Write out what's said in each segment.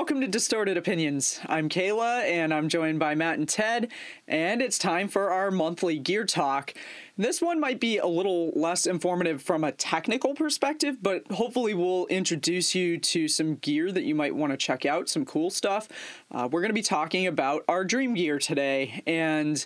welcome to Distorted Opinions. I'm Kayla, and I'm joined by Matt and Ted, and it's time for our monthly gear talk. This one might be a little less informative from a technical perspective, but hopefully we'll introduce you to some gear that you might want to check out, some cool stuff. We're going to be talking about our dream gear today, and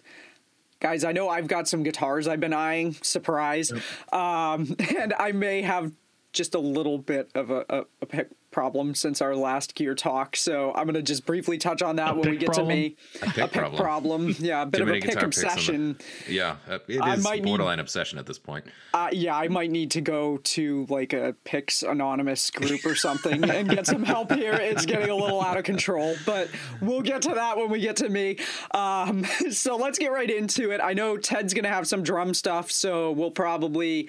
guys, I know I've got some guitars I've been eyeing, surprise, and I may have just a little bit of a pick problem since our last gear talk, so I'm going to just briefly touch on that when we get to me. A pick problem. Yeah, a bit of a pick obsession. Yeah, it is borderline obsession at this point. Yeah, I might need to go to like a Picks Anonymous group or something and get some help here. It's getting a little out of control, but we'll get to that when we get to me. So let's get right into it. I know Ted's going to have some drum stuff, so we'll probably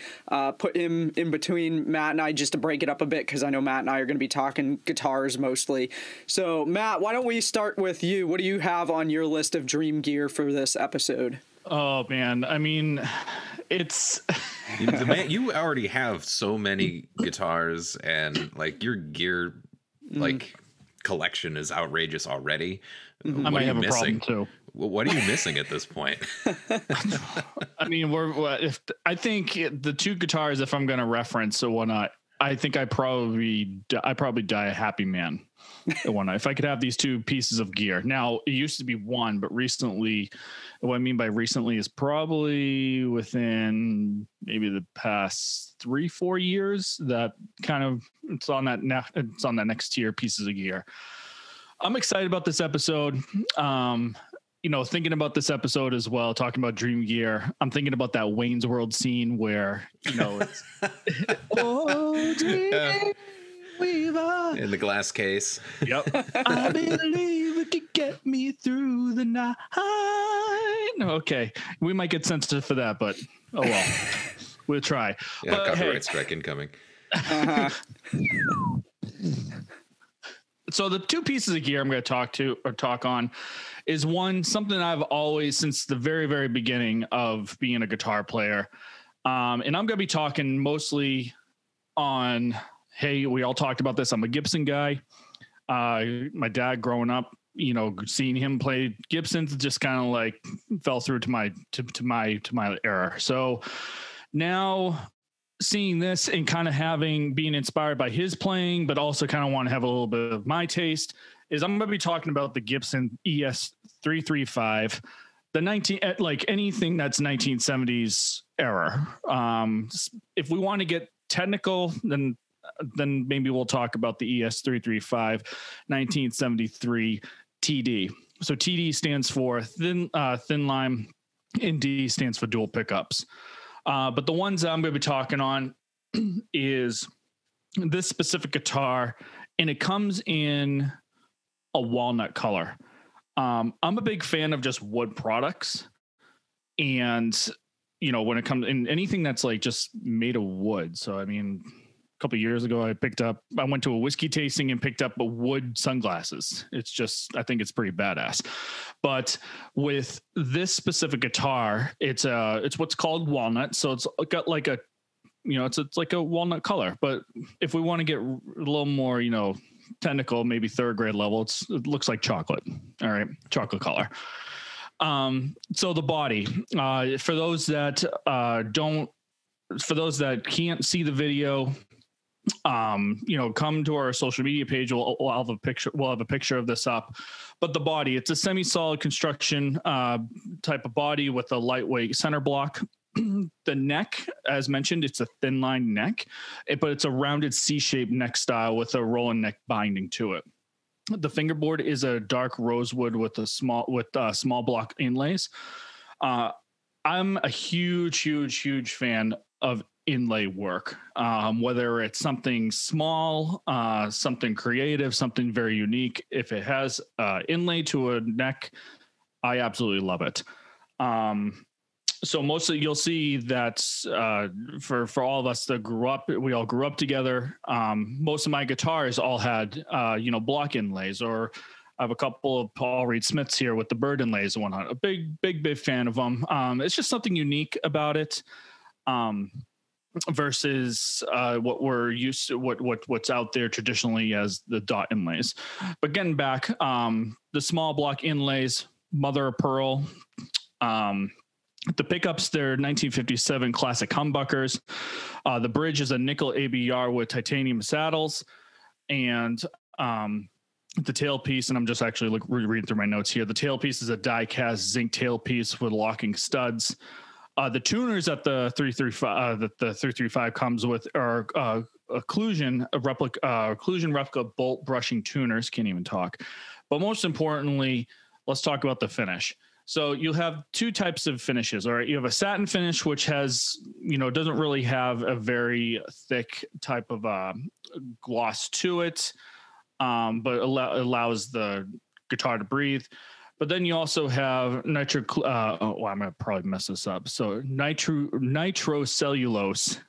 put him in between Matt and I just to break it up a bit, because I know Matt and I are going to be talking guitars mostly. So Matt, why don't we start with you? What do you have on your list of dream gear for this episode? Oh man, I mean, it's you already have so many guitars, and like your gear like collection is outrageous already. I might have a problem too. What are you missing at this point? I mean, I think the two guitars, if I'm going to reference or whatnot, I think I probably die a happy man. If I could have these two pieces of gear. Now, it used to be one, but recently, what I mean by recently is probably within maybe the past 3-4 years that kind of it's on that next tier pieces of gear. I'm excited about this episode. Thinking about this episode as well, talking about dream gear, I'm thinking about that Wayne's World scene where, it's oh, dream weaver in the glass case. Yep. I believe it could get me through the night. Okay. We might get sensitive for that, but oh well. We'll try. Yeah, but, copyright strike incoming. So the two pieces of gear I'm going to talk on is something I've always, since the very, very beginning of being a guitar player. And I'm going to be talking mostly on, hey, we all talked about this. I'm a Gibson guy. My dad growing up, seeing him play Gibsons just kind of like fell through to my era. So now seeing this and kind of being inspired by his playing, but also kind of want to have a little bit of my taste, is I'm going to be talking about the Gibson ES 335, anything that's 1970s era. If we want to get technical, then maybe we'll talk about the ES 335 1973 TD. So TD stands for thin line, and D stands for dual pickups. But the ones that I'm going to be talking on is this specific guitar, and it comes in a walnut color. I'm a big fan of just wood products, and when it comes in anything that's like just made of wood. So I mean, a couple of years ago, I went to a whiskey tasting and picked up a wood sunglasses. I think it's pretty badass. But with this specific guitar, it's what's called walnut. So it's got like it's like a walnut color. But if we want to get a little more, technical, maybe third grade level, it looks like chocolate. All right. Chocolate color. So the body, for those that can't see the video, come to our social media page. We'll have a picture. We'll have a picture of this up, but the body, it's a semi-solid construction, type of body with a lightweight center block. The neck, as mentioned, it's a thin line neck, but it's a rounded C-shaped neck style with a rolling neck binding to it. The fingerboard is a dark rosewood with small block inlays. I'm a huge fan of inlay work, whether it's something small, something creative, something very unique. If it has inlay to a neck, I absolutely love it. So mostly you'll see that for all of us that we all grew up together. Most of my guitars all had block inlays, or I have a couple of Paul Reed Smiths here with the bird inlays and whatnot. A big fan of them. It's just something unique about it. versus what we're used to, what's out there traditionally as the dot inlays. But getting back, the small block inlays, mother of pearl. The pickups, they're 1957 classic humbuckers. The bridge is a nickel ABR with titanium saddles, and the tailpiece, and I'm just actually reading through my notes here. The tailpiece is a die-cast zinc tailpiece with locking studs. The tuners that the 335 comes with are occlusion replica bolt brushing tuners. Can't even talk. But most importantly, let's talk about the finish. So you'll have two types of finishes. All right, you have a satin finish, which has, doesn't really have a very thick type of gloss to it, but allows the guitar to breathe. But then you also have I'm gonna probably mess this up. So nitrocellulose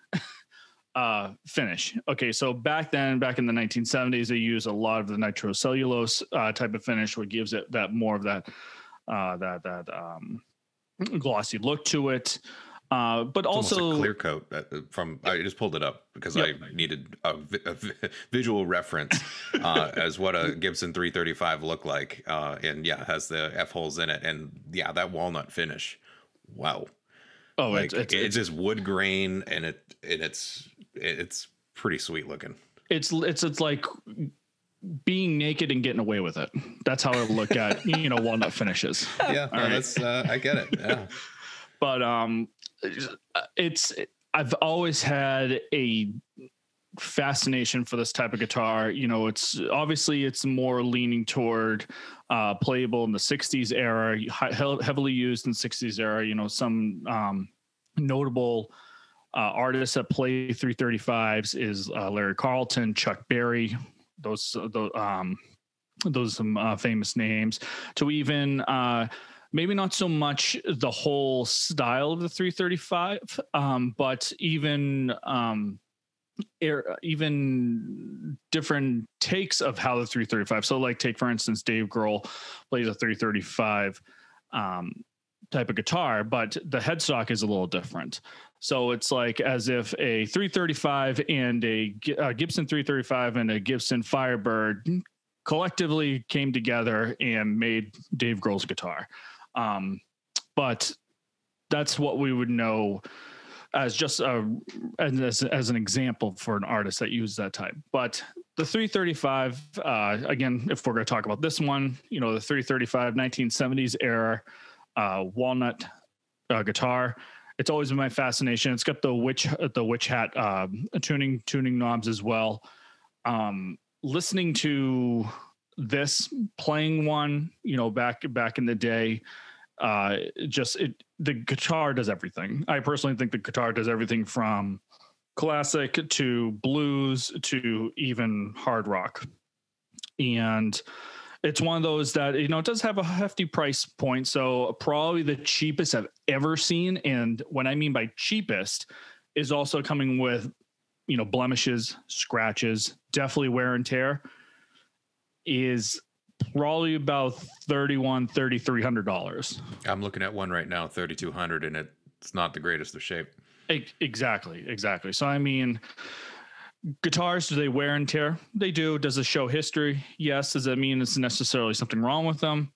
finish. Okay, so back in the 1970s, they used a lot of the nitrocellulose type of finish, which gives it that more of that glossy look to it. But it's also a clear coat I just pulled it up because I needed a visual reference as what a Gibson 335 looked like. And it has the F holes in it. And that walnut finish. Wow. Oh, like, it's just wood grain, and it's pretty sweet looking. It's like being naked and getting away with it. That's how I look at walnut finishes. Yeah, no, that's I get it. Yeah. But I've always had a fascination for this type of guitar. It's more leaning toward playable in the 60s era, heavily used in the 60s era. Some notable artists that play 335s is Larry Carlton, Chuck Berry, those some famous names, to even maybe not so much the whole style of the 335, but even different takes of how the 335. So like take, for instance, Dave Grohl plays a 335 type of guitar, but the headstock is a little different. So it's like as if a 335 and a Gibson 335 and a Gibson Firebird collectively came together and made Dave Grohl's guitar. But that's what we would know as just as an example for an artist that used that type. But the 335, again, if we're going to talk about this one, the 335 1970s era walnut guitar, it's always been my fascination. It's got the witch hat tuning knobs as well. Listening to this, playing one, back in the day, the guitar does everything. I personally think the guitar does everything from classic to blues to even hard rock. And it's one of those that, it does have a hefty price point. So probably the cheapest I've ever seen. And what I mean by cheapest is also coming with, blemishes, scratches, definitely wear and tear, is probably about $3,300. I'm looking at one right now, $3,200, and it's not the greatest of shape. Exactly. So, I mean, guitars, do they wear and tear? They do. Does it show history? Yes. Does that mean it's necessarily something wrong with them?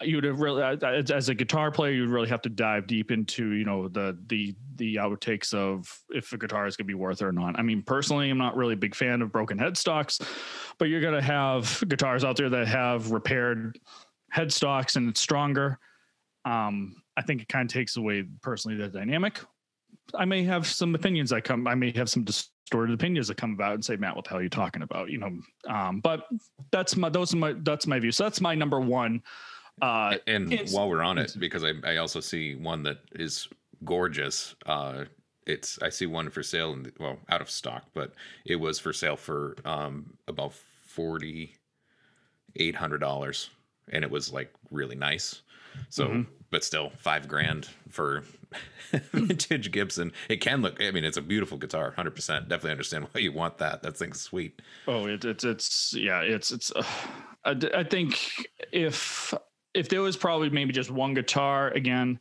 You would have really, as a guitar player, you would really have to dive deep into, the outtakes of if a guitar is going to be worth it or not. I mean, personally, I'm not really a big fan of broken headstocks, but you're going to have guitars out there that have repaired headstocks and it's stronger. I think it kind of takes away personally the dynamic. I may have some opinions I may have some distorted opinions that come about and say, Matt, what the hell are you talking about? But that's my view. So that's my number one. And while we're on it, because I also see one that is gorgeous. I see one for sale out of stock, but it was for sale for about $4,800, and it was like really nice. So, but still $5,000 for vintage Gibson. It can look. I mean, it's a beautiful guitar, 100%. Definitely understand why you want that. That thing's sweet. Oh, it's. I think if there was probably maybe just one guitar, again,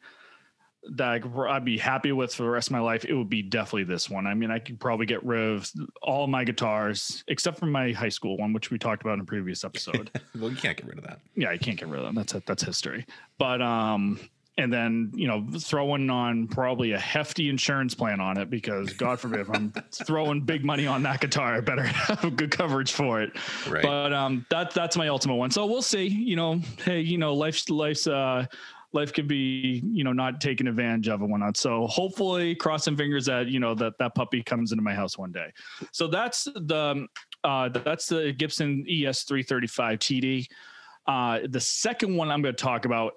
that I'd be happy with for the rest of my life, it would be definitely this one. I mean, I could probably get rid of all of my guitars except for my high school one, which we talked about in a previous episode. Well, you can't get rid of that. Yeah, you can't get rid of them. That's history. But and then, you know, throwing on probably a hefty insurance plan on it, because God forbid if I'm throwing big money on that guitar, I better have good coverage for it. Right. But that's my ultimate one. So we'll see. You know, hey, you know, life could be, you know, not taken advantage of and whatnot. So hopefully, crossing fingers that, you know, that puppy comes into my house one day. So that's the Gibson ES 335 TD. The second one I'm going to talk about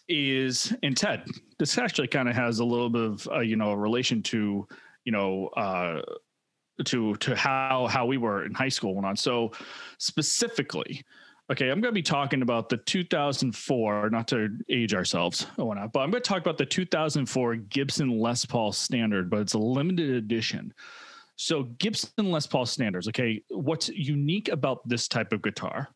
is, and Ted, this actually kind of has a little bit of you know, a relation to, you know, to how we were in high school and whatnot. So specifically, okay, I'm going to be talking about the 2004, not to age ourselves or whatnot, but I'm going to talk about the 2004 Gibson Les Paul Standard, but it's a limited edition. So Gibson Les Paul Standards, okay, what's unique about this type of guitar,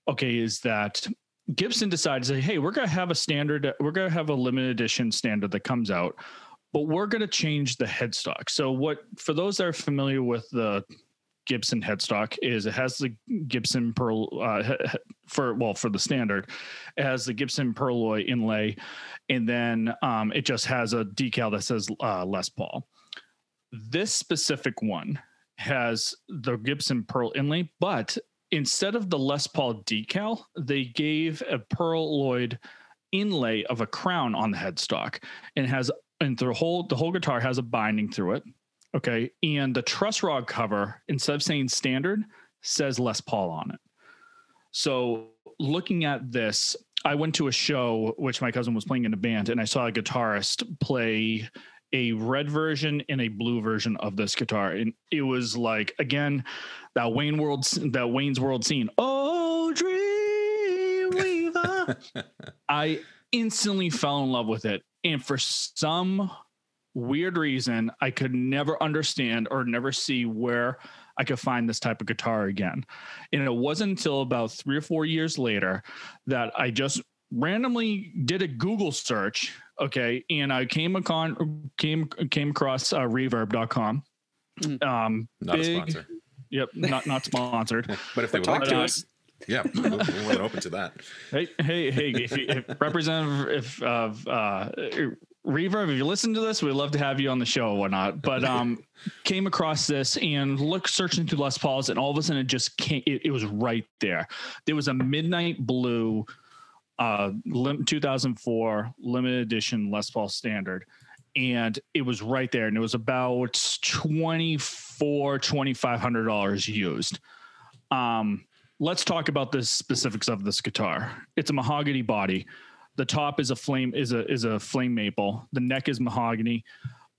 okay, is that Gibson decided to say, hey, we're going to have a standard, we're going to have a limited edition standard that comes out, but we're going to change the headstock. So for those that are familiar with the Gibson headstock, is it has the Gibson Pearl for the standard, it has the Gibson Pearloy inlay, and then it just has a decal that says Les Paul. This specific one has the Gibson Pearl inlay, but instead of the Les Paul decal, they gave a Pearloid inlay of a crown on the headstock, and the whole guitar has a binding through it. Okay. And the truss rod cover, instead of saying standard, says Les Paul on it. So looking at this, I went to a show, which my cousin was playing in a band, and I saw a guitarist play a red version and a blue version of this guitar. And it was like, again, that Wayne's World scene. Oh, Dreamweaver. I instantly fell in love with it. And for some weird reason, I could never understand or never see where I could find this type of guitar again. And it wasn't until about 3 or 4 years later that I just randomly did a Google search. Okay. And I came across reverb.com. Not a sponsor. Yep. Not sponsored. But if they would like to us. Yeah, we're more than open to that. Hey, if Representative Reverb, if you listen to this, we'd love to have you on the show or whatnot. But came across this and searching through Les Pauls, and all of a sudden it just came. It was right there. There was a midnight blue 2004 limited edition Les Paul Standard, and it was right there. And it was about $2,500 used. Let's talk about the specifics of this guitar. It's a mahogany body. The top is a flame maple. The neck is mahogany.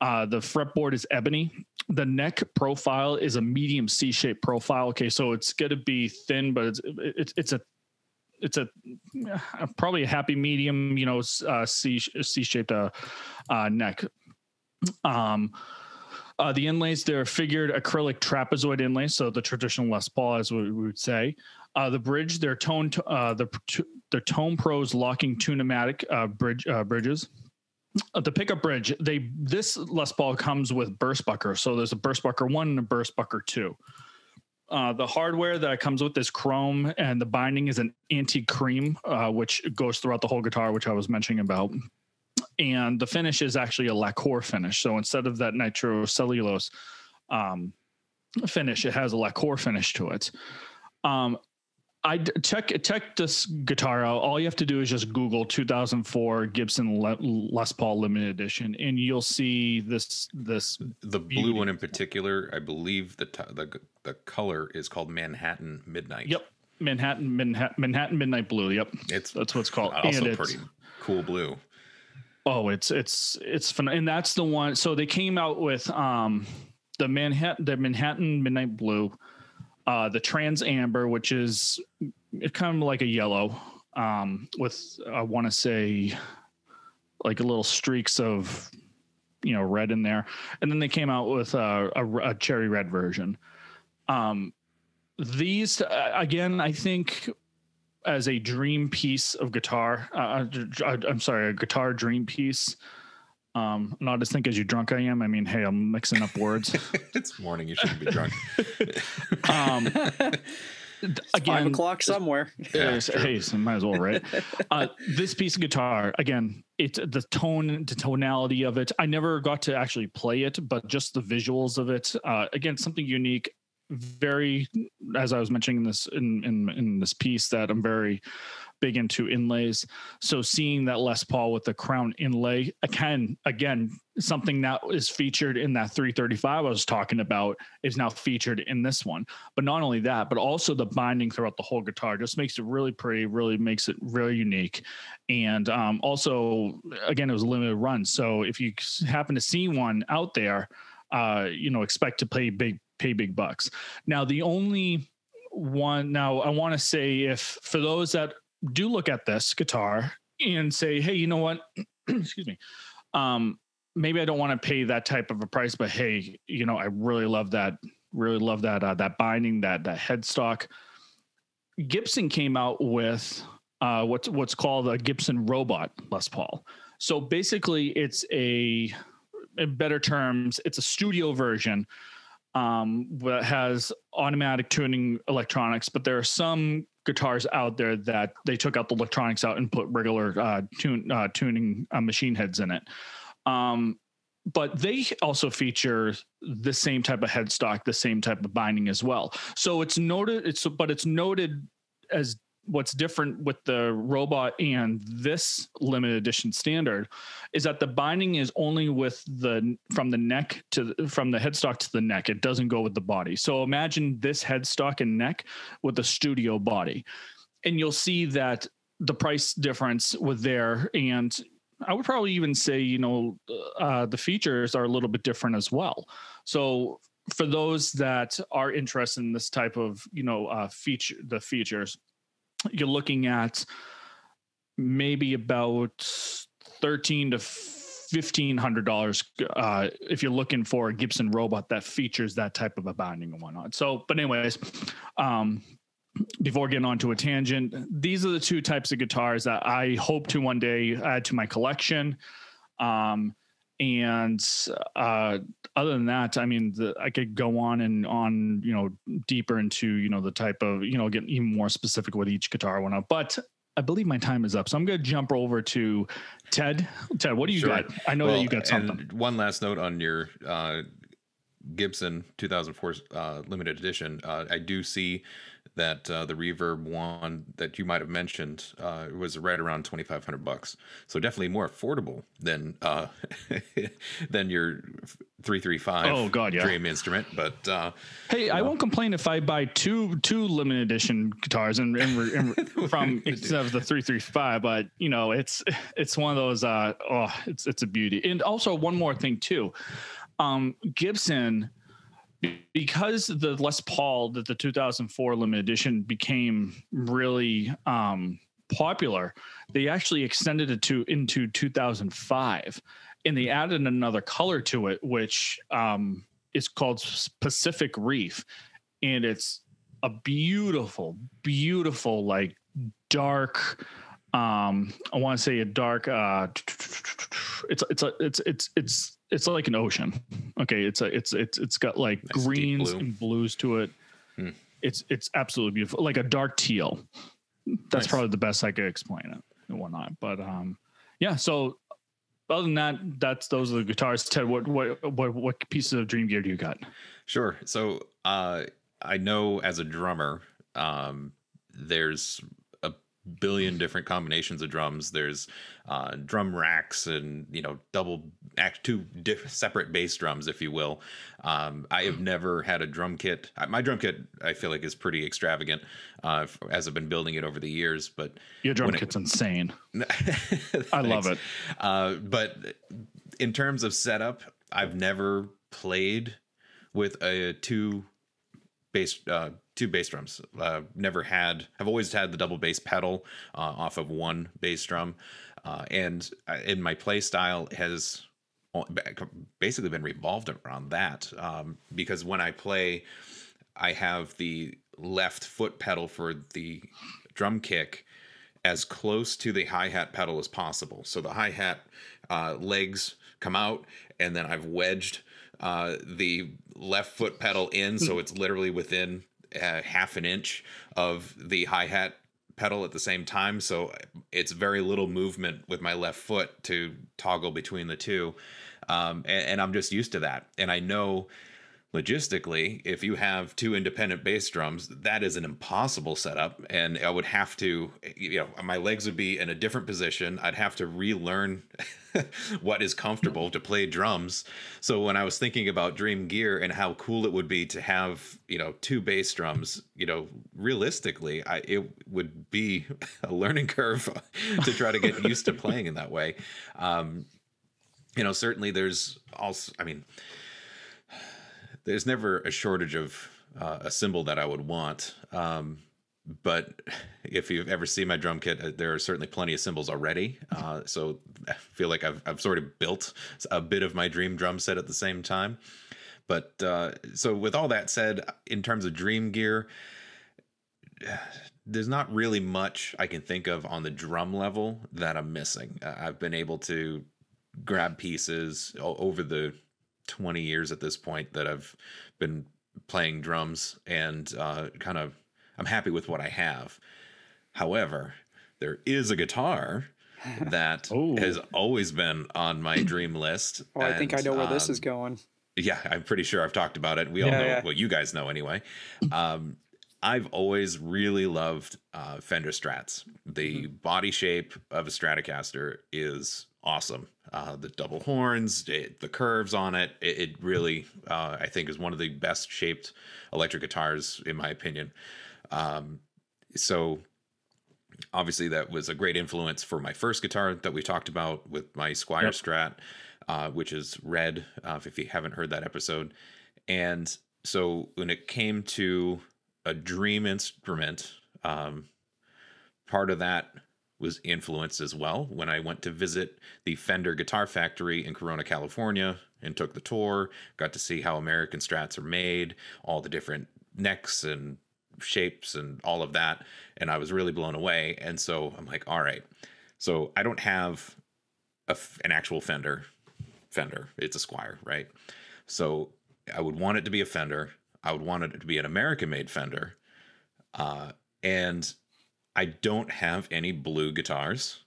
The fretboard is ebony. The neck profile is a medium C-shaped profile. Okay, so it's going to be thin, but it's a probably a happy medium, you know, C-shaped neck. The inlays, they're figured acrylic trapezoid inlays, so the traditional Les Paul, as we would say. The bridge, they're Tone Pros locking tunematic bridges. The pickup bridge, this Les Paul comes with burst bucker, so there's a burst bucker 1 and a burst bucker 2. The hardware that comes with is chrome, and the binding is an antique cream, which goes throughout the whole guitar, which I was mentioning about. And the finish is actually a lacquer finish. So instead of that nitrocellulose finish, it has a lacquer finish to it. I check this guitar out. All you have to do is just Google 2004 Gibson Les Paul limited edition, and you'll see this. The blue one in particular, I believe the color is called Manhattan Midnight. Yep, Manhattan Midnight Blue. Yep, that's what it's called. Also and pretty cool blue. Oh, it's fun, and that's the one. So they came out with the Manhattan Midnight Blue, the Trans Amber, which is kind of like a yellow, with I want to say like a little streaks of red in there, and then they came out with a cherry red version. These again, I think as a dream piece of guitar. I'm sorry, a guitar dream piece. Not as think as you drunk I am. I mean, hey, I'm mixing up words. It's morning. You shouldn't be drunk. Again, 5 o'clock somewhere. Hey, so might as well, right? This piece of guitar, again, it's the tonality of it. I never got to actually play it, but just the visuals of it. Again, something unique. Very, as I was mentioning this in this piece, that I'm very big into inlays. So seeing that Les Paul with the crown inlay, again, something that is featured in that 335 I was talking about is now featured in this one. But not only that, but also the binding throughout the whole guitar just makes it really pretty, really makes it really unique. And also, again, it was a limited run. So if you happen to see one out there, expect to pay big bucks. Now, the only one, now I want to say, if for those that do look at this guitar and say, hey, you know what, excuse me, maybe I don't want to pay that type of a price, but hey, I really love that binding, that headstock. Gibson came out with what's called a Gibson Robot Les Paul. So basically it's in better terms, it's a studio version that has automatic tuning electronics, but there are some guitars out there that they took out the electronics out and put regular tuning machine heads in it. But they also feature the same type of headstock, the same type of binding as well. So it's noted as what's different with the Robot and this limited edition standard is that the binding is only from the headstock to the neck. It doesn't go with the body. So imagine this headstock and neck with the studio body, and you'll see that the price difference with there. And I would probably even say, the features are a little bit different as well. So for those that are interested in this type of, features, you're looking at maybe about $1,300 to $1,500 if you're looking for a Gibson Robot that features that type of a binding and whatnot. So, but anyways, before getting onto a tangent, these are the two types of guitars that I hope to one day add to my collection. Other than that, I mean, I could go on, deeper into, the type of, getting even more specific with each guitar and whatnot. But I believe my time is up. So I'm going to jump over to Ted. Ted, what do you got? I know that you got something. And one last note on your Gibson 2004 limited edition. I do see that the Reverb one that you might have mentioned was right around $2,500. So definitely more affordable than your 335 oh god, yeah, dream instrument. But hey, I won't complain if I buy two limited edition guitars and from instead of the 335. But it's one of those. It's a beauty. And also one more thing too, Gibson. Because the Les Paul, that the 2004 limited edition became really popular, they actually extended it into 2005, and they added another color to it, which is called Pacific Reef, and it's a beautiful, like dark. I want to say a dark. It's like an ocean. Okay, it's got like nice greens and blues to it. It's absolutely beautiful, like a dark teal. That's nice. Probably the best I could explain it and whatnot. But yeah. So other than that, those are the guitars. Ted, what pieces of dream gear do you got? Sure. So I know as a drummer, there's billion different combinations of drums. There's drum racks and two separate bass drums, if you will. I have never had a drum kit. My drum kit, I feel like, is pretty extravagant as I've been building it over the years. But your drum kit's insane. I love it. But in terms of setup, I've never played with two bass drums. I've always had the double bass pedal off of one bass drum, and in my play style has basically been revolved around that, because when I play, I have the left foot pedal for the drum kick as close to the hi-hat pedal as possible. So the hi-hat legs come out, and then I've wedged the left foot pedal in, so it's literally within half an inch of the hi-hat pedal at the same time. So it's very little movement with my left foot to toggle between the two. And I'm just used to that. And I know logistically, if you have two independent bass drums, that is an impossible setup. And I would have to, my legs would be in a different position. I'd have to relearn what is comfortable to play drums. So when I was thinking about Dream Gear and how cool it would be to have, two bass drums, realistically, it would be a learning curve to try to get used to playing in that way. Certainly there's also, there's never a shortage of a cymbal that I would want. But if you've ever seen my drum kit, there are certainly plenty of cymbals already. So I feel like I've sort of built a bit of my dream drum set at the same time. But so with all that said, in terms of Dream Gear, there's not really much I can think of on the drum level that I'm missing. I've been able to grab pieces over the 20 years at this point that I've been playing drums, and I'm happy with what I have. However, there is a guitar that has always been on my dream list. Oh, I think I know where this is going. Yeah, I'm pretty sure I've talked about it. We all know what you guys know anyway. I've always really loved Fender Strats. The body shape of a Stratocaster is awesome. The double horns, the curves on it, it really, I think, is one of the best shaped electric guitars, in my opinion. So obviously that was a great influence for my first guitar that we talked about with my Squier Strat, which is red, if you haven't heard that episode. And so when it came to a dream instrument, part of that was influenced as well when I went to visit the Fender Guitar Factory in Corona, California, and took the tour, got to see how American Strats are made, all the different necks and shapes and all of that. And I was really blown away. And so I'm like, all right, so I don't have an actual Fender. It's a Squier, right? So I would want it to be a Fender. I would want it to be an American-made Fender. And I don't have any blue guitars.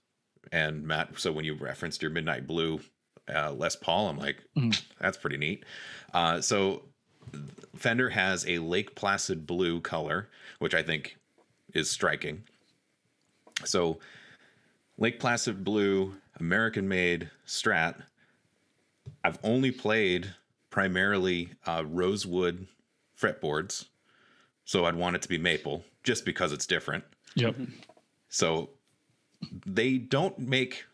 And Matt, so when you referenced your Midnight Blue Les Paul, I'm like, that's pretty neat. So Fender has a Lake Placid blue color, which I think is striking. So Lake Placid blue, American-made Strat. I've only played primarily rosewood fretboards, so I'd want it to be maple just because it's different. Yep. So they don't make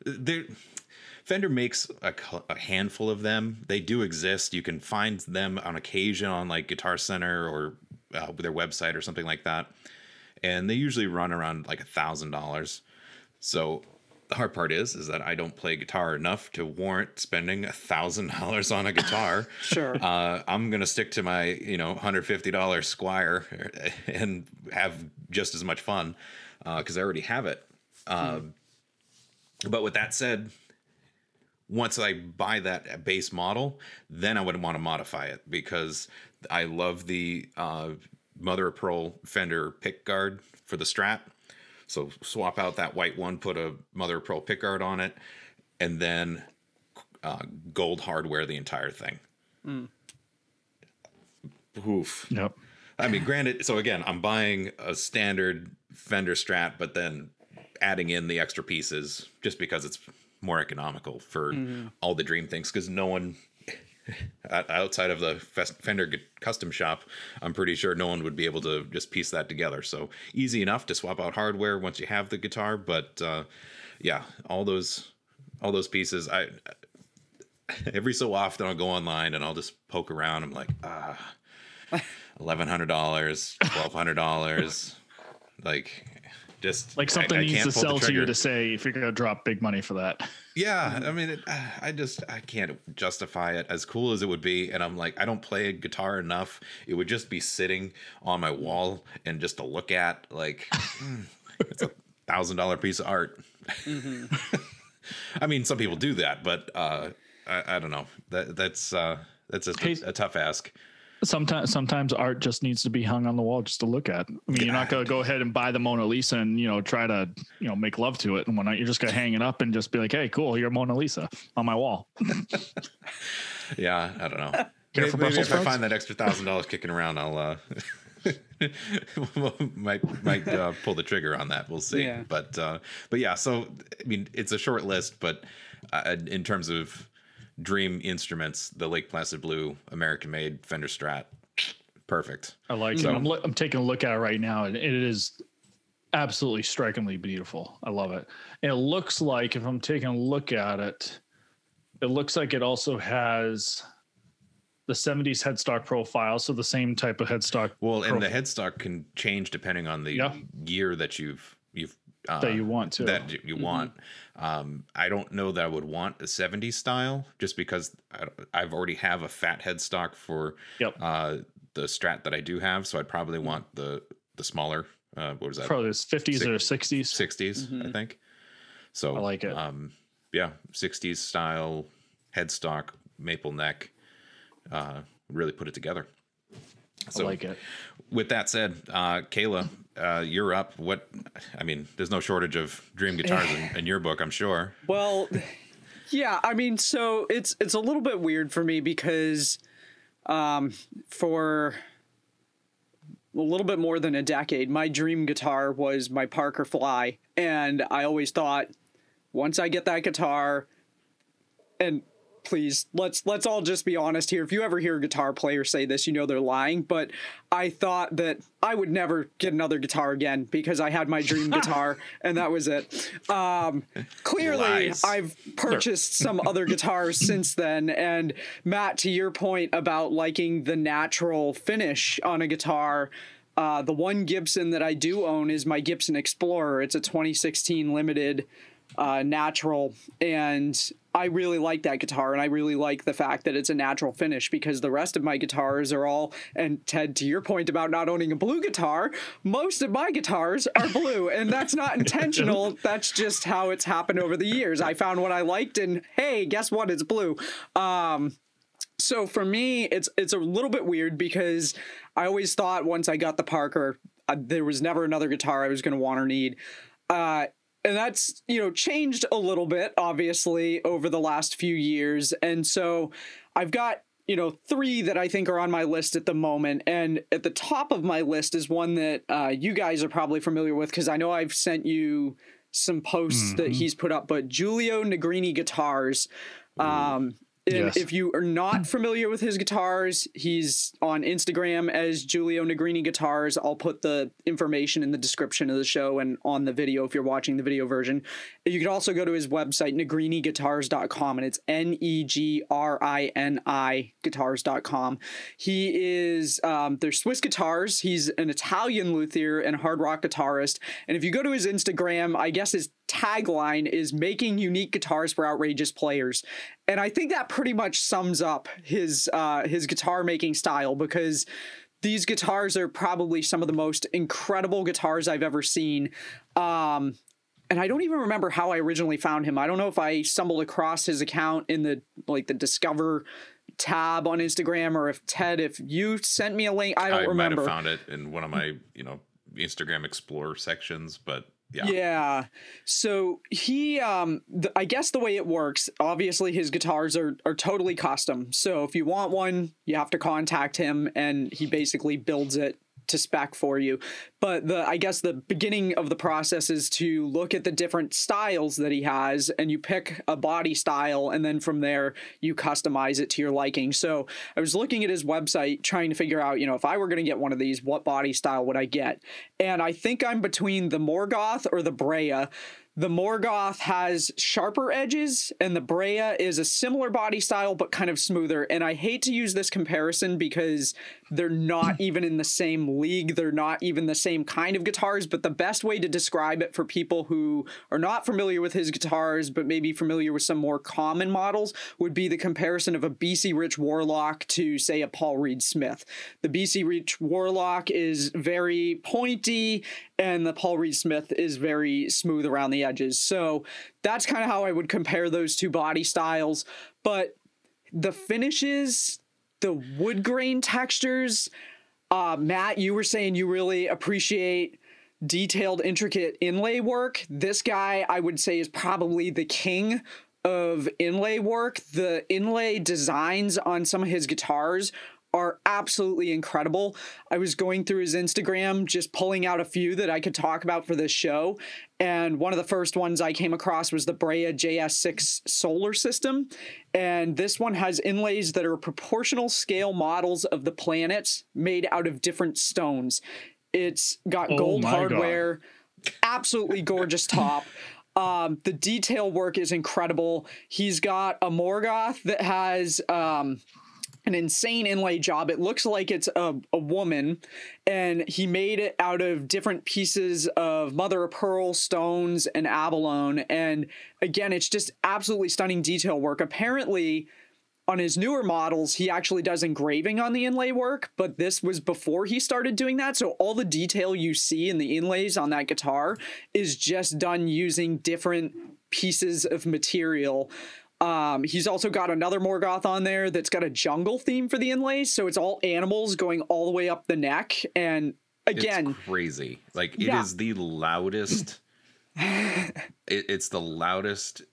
Fender makes a handful of them. They do exist. You can find them on occasion on like Guitar Center or their website or something like that, and they usually run around like $1,000. So the hard part is that I don't play guitar enough to warrant spending $1,000 on a guitar. Sure. I'm going to stick to my, $150 Squier and have just as much fun because I already have it. But with that said, once I buy that base model, then I would want to modify it because I love the mother of pearl Fender pick guard for the Strat. So swap out that white one, put a mother of pearl pickguard on it, and then gold hardware the entire thing. Oof. Yep. I mean, granted, so again, I'm buying a standard Fender Strat, but then adding in the extra pieces just because it's more economical for all the dream things. Because no one outside of the Fender custom shop, I'm pretty sure no one would be able to just piece that together. So easy enough to swap out hardware once you have the guitar. But yeah, all those pieces, I every so often I'll go online and I'll just poke around. I'm like, $1,100, $1,200, like just like something needs to sell to you to say if you're gonna drop big money for that. Yeah, I mean, I can't justify it as cool as it would be. And I'm like, I don't play a guitar enough. It would just be sitting on my wall and just to look at, like, It's $1,000 piece of art. Mm-hmm. I mean, some people do that, but I don't know. That's a tough ask. Sometimes art just needs to be hung on the wall just to look at. I mean, you're not going to go ahead and buy the Mona Lisa and, try to, make love to it and whatnot. You're just going to hang it up and just be like, hey, cool, you're Mona Lisa on my wall. Yeah, I don't know. Maybe if I find that extra $1,000 kicking around, I'll might pull the trigger on that. We'll see. Yeah. But yeah, so I mean, it's a short list, but in terms of dream instruments, the Lake Placid Blue American-made Fender Strat, perfect. I like it. I'm taking a look at it right now, and it is absolutely strikingly beautiful. I love it. And it looks like, if I'm taking a look at it, it looks like it also has the 70s headstock profile, so the same type of headstock. Well, and the headstock can change depending on the gear that you've that you want to. That you want. I don't know that I would want a 70s style, just because I've already have a fat headstock for the Strat that I do have, so I'd probably want the smaller. What was that? Probably 50s or 60s. 60s, I think. So I like it. 60s style headstock, maple neck. Really put it together. So, I like it. With that said, Kayla, you're up. There's no shortage of dream guitars in your book, I'm sure. Well, yeah, I mean, so it's a little bit weird for me because for a little bit more than a decade, my dream guitar was my Parker Fly, and I always thought, once I get that guitar, and please, let's all just be honest here. If you ever hear a guitar player say this, they're lying. But I thought that I would never get another guitar again because I had my dream guitar and that was it. Clearly, Lies. I've purchased some other guitars since then. And Matt, to your point about liking the natural finish on a guitar, the one Gibson that I do own is my Gibson Explorer. It's a 2016 limited natural, and I really like that guitar, and I really like the fact that it's a natural finish, because the rest of my guitars are all, and Ted, to your point about not owning a blue guitar, most of my guitars are blue, and that's not intentional. That's just how it's happened over the years. I found what I liked, and hey, guess what? It's blue. So for me, it's a little bit weird because I always thought once I got the Parker, there was never another guitar I was going to want or need. And that's, changed a little bit, obviously, over the last few years. And so I've got, 3 that I think are on my list at the moment. And at the top of my list is one that you guys are probably familiar with, because I know I've sent you some posts that he's put up, but Giulio Negrini guitars. And yes. If you are not familiar with his guitars, he's on Instagram as Giulio Negrini Guitars. I'll put the information in the description of the show and on the video if you're watching the video version. You can also go to his website, negriniguitars.com, and it's NEGRINI guitars.com. He is, they're Swiss guitars. He's an Italian luthier and hard rock guitarist. And if you go to his Instagram, I guess his tagline is making unique guitars for outrageous players. And I think that pretty much sums up his guitar making style, because these guitars are probably some of the most incredible guitars I've ever seen. And I don't even remember how I originally found him. I don't know if I stumbled across his account in the Discover tab on Instagram, or if Ted, if you sent me a link, I don't remember. I might have found it in one of my, Instagram Explorer sections, but yeah. Yeah. So he, I guess the way it works, obviously his guitars are totally custom. So if you want one, you have to contact him, and he basically builds it to spec for you. But I guess the beginning of the process is to look at the different styles that he has, and you pick a body style, and then from there you customize it to your liking. So I was looking at his website trying to figure out, if I were going to get one of these, what body style would I get? And I think I'm between the Morgoth or the Brea. The Morgoth has sharper edges, and the Brea is a similar body style, but kind of smoother. And I hate to use this comparison because they're not even in the same league. They're not even the same kind of guitars, but the best way to describe it for people who are not familiar with his guitars, but maybe familiar with some more common models, would be the comparison of a BC Rich Warlock to, say, a Paul Reed Smith. The BC Rich Warlock is very pointy, and the Paul Reed Smith is very smooth around the edges. So that's kind of how I would compare those two body styles. But the finishes, the wood grain textures, Matt, you were saying you really appreciate detailed, intricate inlay work. This guy, I would say, is probably the king of inlay work. The inlay designs on some of his guitars are absolutely incredible. I was going through his Instagram, just pulling out a few that I could talk about for this show. And one of the first ones I came across was the Brea JS6 solar system. And this one has inlays that are proportional scale models of the planets made out of different stones. It's got gold hardware, absolutely gorgeous top. The detail work is incredible. He's got a Morgoth that has an insane inlay job. It looks like it's a woman, and he made it out of different pieces of mother of pearl, stones, and abalone. And again, it's just absolutely stunning detail work. Apparently, on his newer models, he actually does engraving on the inlay work, but this was before he started doing that. So all the detail you see in the inlays on that guitar is just done using different pieces of material. He's also got another Morgoth on there that's got a jungle theme for the inlays, so it's all animals going all the way up the neck. And again, it's crazy. Like, it is the loudest. It's the loudest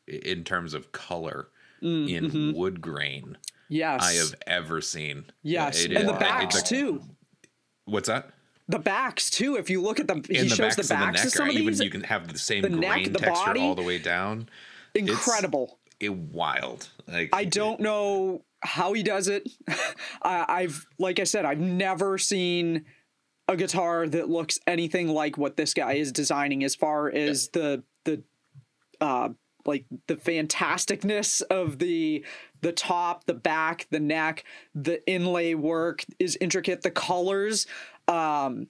in terms of color in wood grain. Yes, I have ever seen. Yes, and the backs too. What's that? The backs too. If you look at he shows the backs of some of these. Even you can have the same grain texture body, all the way down. Incredible. Wild. Like, I don't know how he does it. Like I said, I've never seen a guitar that looks anything like what this guy is designing, as far as the fantasticness of the top, the back, the neck. The inlay work is intricate. The colors.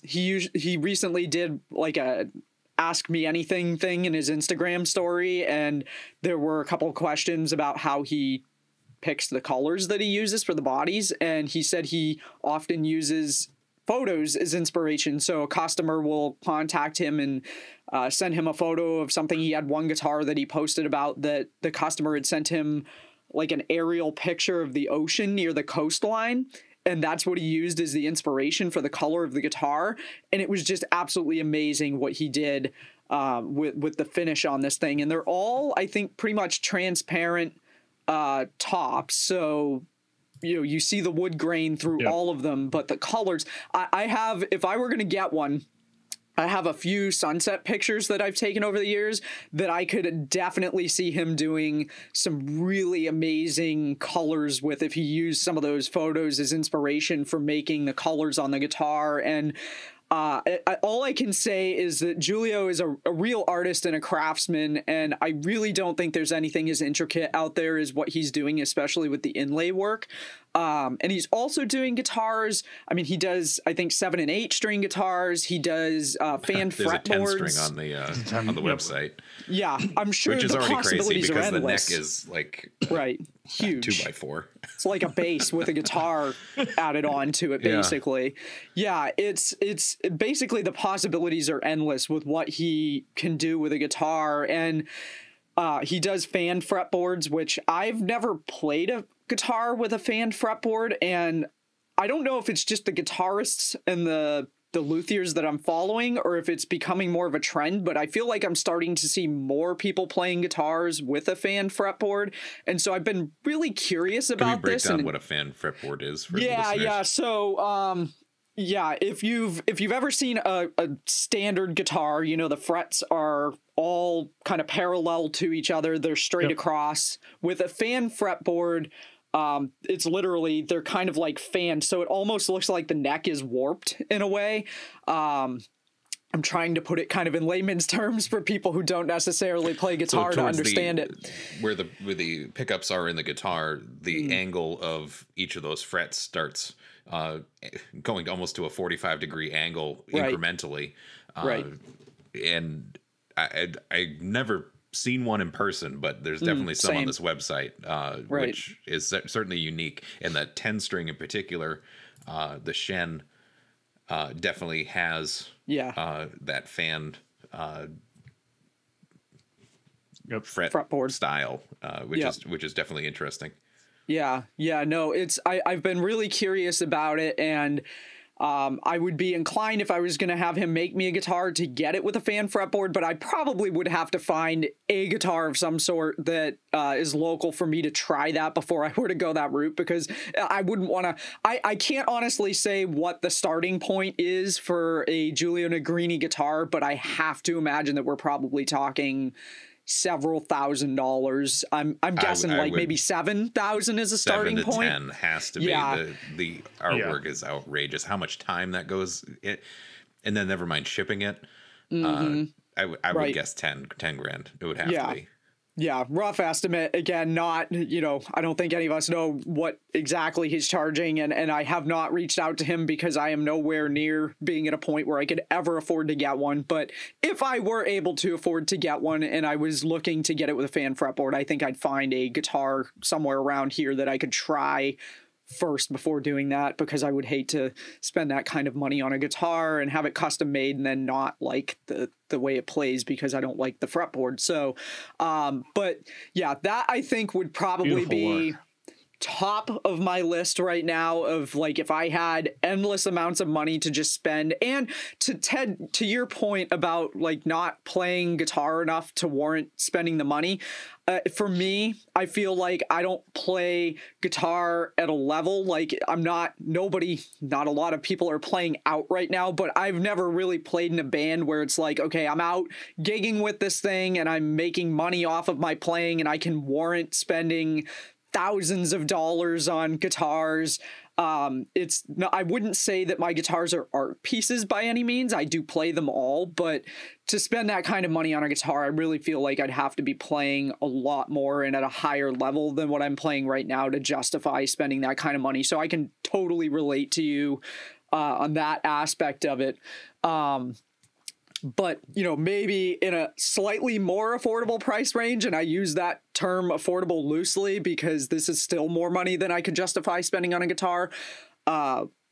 He recently did like a Ask Me Anything thing in his Instagram story, and there were a couple of questions about how he picks the colors that he uses for the bodies, and he said he often uses photos as inspiration. So a customer will contact him and send him a photo of something. He had one guitar that he posted about that the customer had sent him like an aerial picture of the ocean near the coastline, and that's what he used as the inspiration for the color of the guitar. And it was just absolutely amazing what he did with the finish on this thing. And they're all, I think, pretty much transparent tops. So, you see the wood grain through all of them, but the colors, I have, if I were going to get one, I have a few sunset pictures that I've taken over the years that I could definitely see him doing some really amazing colors with, if he used some of those photos as inspiration for making the colors on the guitar. And all I can say is that Julio is a real artist and a craftsman, and I really don't think there's anything as intricate out there as what he's doing, especially with the inlay work. And he's also doing guitars. I mean, he does, I think, 7 and 8 string guitars. He does fan There's fretboards. There's a 10 string on the website. Yeah, I'm sure. Which is the already crazy possibilities because are the endless. neck is like huge, 2x4. It's like a bass with a guitar added on to it, basically. Yeah, it's basically the possibilities are endless with what he can do with a guitar. And he does fan fretboards, which I've never played a guitar with a fan fretboard, and I don't know if it's just the guitarists and the luthiers that I'm following, or if it's becoming more of a trend, but I feel like I'm starting to see more people playing guitars with a fan fretboard. And so I've been really curious about this. Can we break down what a fan fretboard is for the listeners? Yeah. So, if you've ever seen a standard guitar, the frets are all kind of parallel to each other. They're straight across. With a fan fretboard, it's literally, they're kind of like fans. So it almost looks like the neck is warped in a way. I'm trying to put it kind of in layman's terms for people who don't necessarily play guitar to understand it. Where the pickups are in the guitar, the angle of each of those frets starts going almost to a 45-degree angle incrementally. Right. And I've never seen one in person, but there's definitely some on this website, which is certainly unique. And that 10-string in particular, the Shen definitely has that fan fretboard style, which is definitely interesting. Yeah, no, I've been really curious about it, and I would be inclined, if I was going to have him make me a guitar, to get it with a fan fretboard, but I probably would have to find a guitar of some sort that is local for me to try that before I were to go that route, because I wouldn't want to, I can't honestly say what the starting point is for a Giulio Negrini guitar, but I have to imagine that we're probably talking several $1,000s. I'm guessing maybe 7,000 is a starting point. 7 to 10 has to be. The artwork is outrageous. How much time that goes and then never mind shipping it. I would guess 10 grand. It would have to be. Yeah, rough estimate. Again, not, I don't think any of us know what exactly he's charging, and I have not reached out to him because I am nowhere near being at a point where I could ever afford to get one. But if I were able to afford to get one and I was looking to get it with a fan fretboard, I think I'd find a guitar somewhere around here that I could try first before doing that, because I would hate to spend that kind of money on a guitar and have it custom made and then not like the way it plays because I don't like the fretboard. So but yeah, that I think would probably be top of my list right now of like, if I had endless amounts of money to just spend. And to Ted, to your point about like not playing guitar enough to warrant spending the money, for me, I feel like I don't play guitar at a level, like not a lot of people are playing out right now, but I've never really played in a band where it's like, okay, I'm out gigging with this thing and I'm making money off of my playing and I can warrant spending thousands of dollars on guitars. I wouldn't say that my guitars are art pieces by any means. I do play them all, but to spend that kind of money on a guitar, I really feel like I'd have to be playing a lot more and at a higher level than what I'm playing right now to justify spending that kind of money. So I can totally relate to you on that aspect of it. But, maybe in a slightly more affordable price range, and I use that term affordable loosely because this is still more money than I could justify spending on a guitar.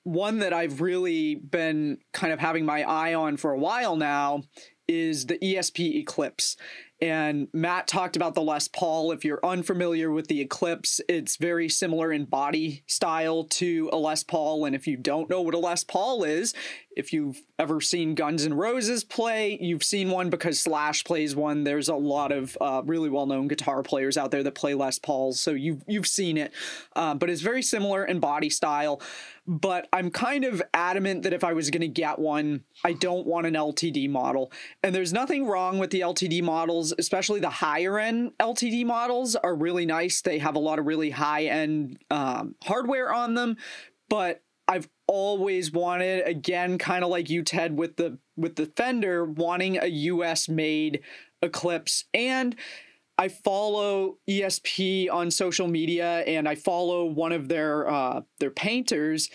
One that I've really been kind of having my eye on for a while now is the ESP Eclipse. And Matt talked about the Les Paul. If you're unfamiliar with the Eclipse, it's very similar in body style to a Les Paul. And if you don't know what a Les Paul is, if you've ever seen Guns N' Roses play, you've seen one because Slash plays one. There's a lot of really well-known guitar players out there that play Les Pauls, so you've seen it. But it's very similar in body style. But I'm kind of adamant that if I was going to get one, I don't want an LTD model. And there's nothing wrong with the LTD models, especially the higher end LTD models are really nice. They have a lot of really high end hardware on them. But I've always wanted, again, kind of like you, Ted, with the Fender, wanting a US made Eclipse. And I follow ESP on social media and I follow one of their painters.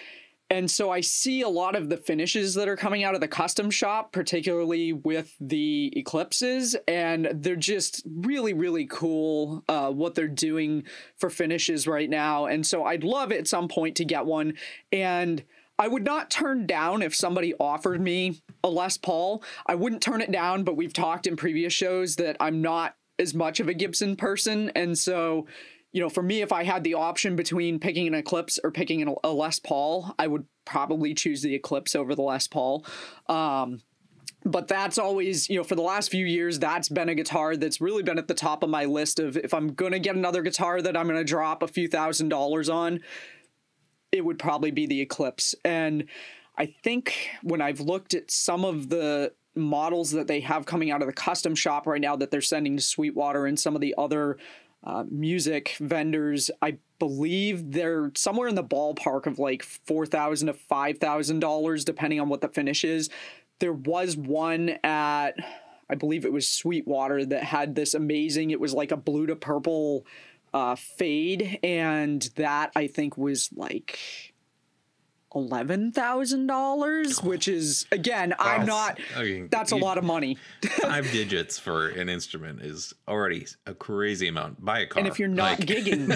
And so I see a lot of the finishes that are coming out of the custom shop, particularly with the Eclipses, and they're just really, really cool what they're doing for finishes right now. And so I'd love at some point to get one. And I would not turn down if somebody offered me a Les Paul. I wouldn't turn it down, but we've talked in previous shows that I'm not as much of a Gibson person. And so, for me, if I had the option between picking an Eclipse or picking a Les Paul, I would probably choose the Eclipse over the Les Paul. But that's always, for the last few years, that's been a guitar that's really been at the top of my list of if I'm going to get another guitar that I'm going to drop a few $1,000s on, it would probably be the Eclipse. And I think when I've looked at some of the models that they have coming out of the custom shop right now that they're sending to Sweetwater and some of the other music vendors, I believe they're somewhere in the ballpark of like $4,000 to $5,000, depending on what the finish is. there was one at, I believe it was Sweetwater, that had this amazing, it was like a blue to purple fade, and that I think was like $11,000, which is, again, I'm not, that's a lot of money. 5 digits for an instrument is already a crazy amount. Buy a car. And if you're not gigging,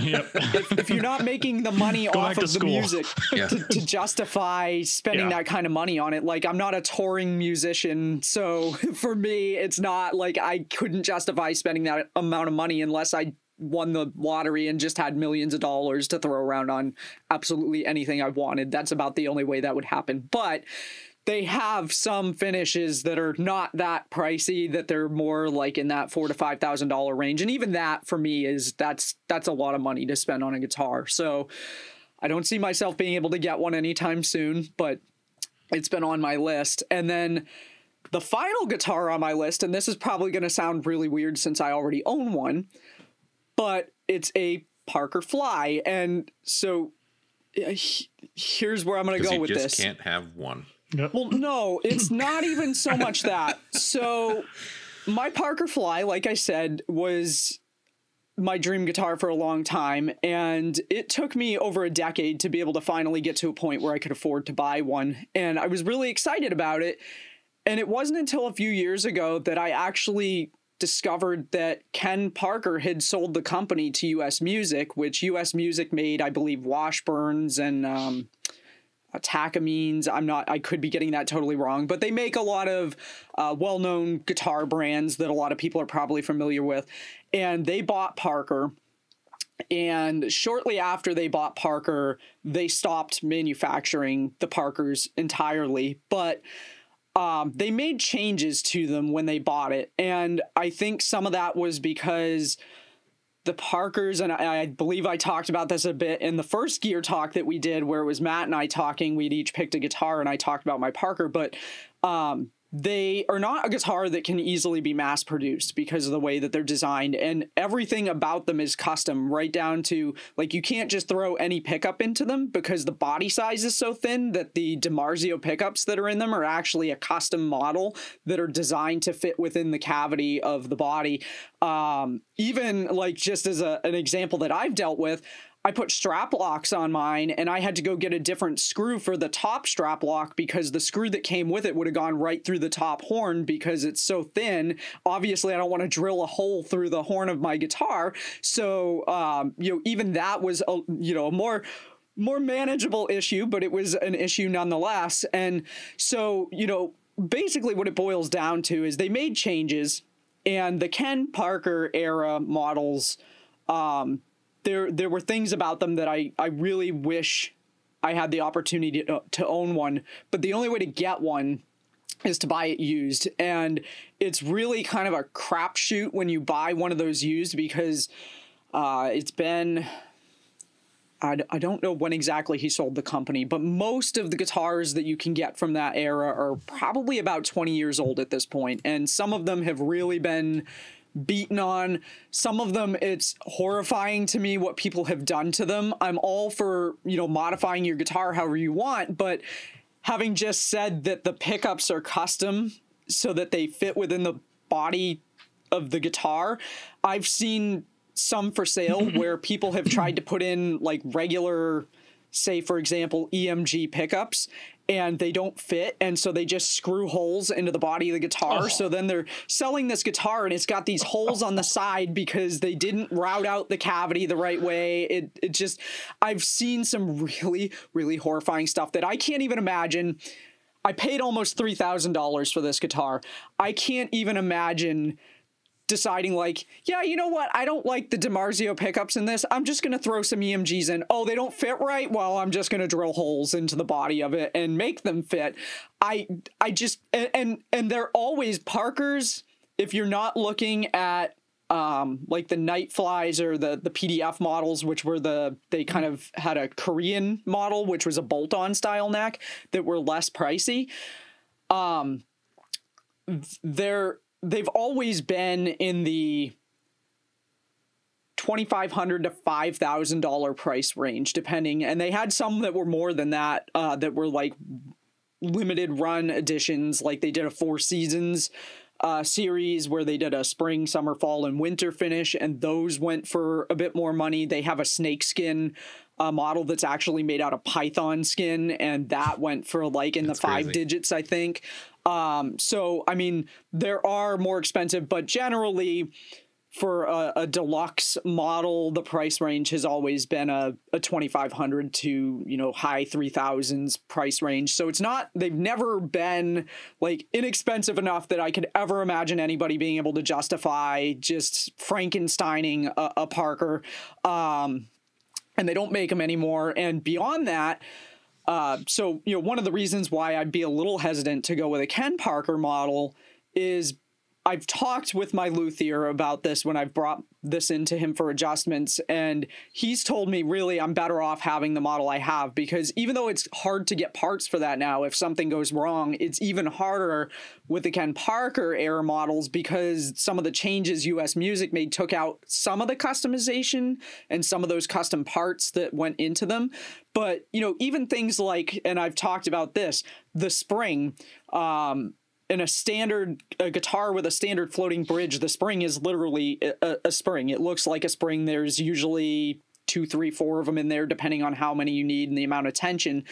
if you're not making the money off of the music to justify spending that kind of money on it, like, I'm not a touring musician, so for me, it's not like I couldn't justify spending that amount of money unless I won the lottery and just had millions of dollars to throw around on absolutely anything I wanted. That's about the only way that would happen. But they have some finishes that are not that pricey, that they're more like in that $4,000 to $5,000 range. And even that for me is that's a lot of money to spend on a guitar. So I don't see myself being able to get one anytime soon, but it's been on my list. And then the final guitar on my list, and this is probably going to sound really weird since I already own one, but it's a Parker Fly. And so here's where I'm going to go with this. You just can't have one. Yep. Well, no, it's not even so much that. So my Parker Fly, like I said, was my dream guitar for a long time. And it took me over a decade to be able to finally get to a point where I could afford to buy one. And I was really excited about it. And it wasn't until a few years ago that I actually discovered that Ken Parker had sold the company to US Music, which US Music made, I believe, Washburns and Takamines. I could be getting that totally wrong, but they make a lot of well-known guitar brands that a lot of people are probably familiar with. And they bought Parker. And shortly after they bought Parker, they stopped manufacturing the Parkers entirely. But they made changes to them when they bought it. And I think some of that was because the Parkers, and I believe I talked about this a bit in the first gear talk that we did, where it was Matt and I talking. We'd each picked a guitar and I talked about my Parker, but they are not a guitar that can easily be mass produced because of the way that they're designed, and everything about them is custom, right down to, like, you can't just throw any pickup into them because the body size is so thin that the DiMarzio pickups that are in them are actually a custom model that are designed to fit within the cavity of the body. Even like, just as an example that I've dealt with, I put strap locks on mine and I had to go get a different screw for the top strap lock because the screw that came with it would have gone right through the top horn because it's so thin. Obviously, I don't want to drill a hole through the horn of my guitar. So, even that was a more manageable issue, but it was an issue nonetheless. And so, basically what it boils down to is they made changes, and the Ken Parker era models, there were things about them that I really wish I had the opportunity to own one, but the only way to get one is to buy it used. And it's really kind of a crapshoot when you buy one of those used because it's been, I don't know when exactly he sold the company, but most of the guitars that you can get from that era are probably about 20 years old at this point. And some of them have really been beaten on. Some of them, it's horrifying to me what people have done to them. I'm all for, modifying your guitar however you want, but having just said that the pickups are custom so that they fit within the body of the guitar, I've seen some for sale where people have tried to put in like regular, say for example, EMG pickups, and they don't fit, and so they just screw holes into the body of the guitar. So then they're selling this guitar and it's got these holes on the side because they didn't route out the cavity the right way. It just, I've seen some really, really horrifying stuff that I can't even imagine. I paid almost $3,000 for this guitar. I can't even imagine deciding like, yeah, you know what? I don't like the DiMarzio pickups in this. I'm just going to throw some EMGs in. Oh, they don't fit right? Well, I'm just going to drill holes into the body of it and make them fit. I just, and they're always Parkers. If you're not looking at like the Night Flies or the PDF models, which were they kind of had a Korean model, which was a bolt-on style neck that were less pricey. They've always been in the $2,500 to $5,000 price range, depending. And they had some that were more than that, that were like limited run editions, like they did a Four Seasons series where they did a spring, summer, fall, and winter finish, and those went for a bit more money. They have a snakeskin model that's actually made out of python skin, and that went for like in the five digits, I think. So, I mean, there are more expensive, but generally for a deluxe model, the price range has always been a $2,500 to, you know, high 3,000s price range. So it's not, they've never been like inexpensive enough that I could ever imagine anybody being able to justify just Frankensteining a Parker. And they don't make them anymore. And beyond that, so, you know, one of the reasons why I'd be a little hesitant to go with a Ken Parker model is I've talked with my luthier about this when I've brought this into him for adjustments, and he's told me really I'm better off having the model I have, because even though it's hard to get parts for that now, if something goes wrong, it's even harder with the Ken Parker era models because some of the changes US Music made took out some of the customization and some of those custom parts that went into them. But, you know, even things like, and I've talked about this, the spring, in a guitar with a standard floating bridge, the spring is literally a spring. It looks like a spring. There's usually 2, 3, 4 of them in there, depending on how many you need and the amount of tension.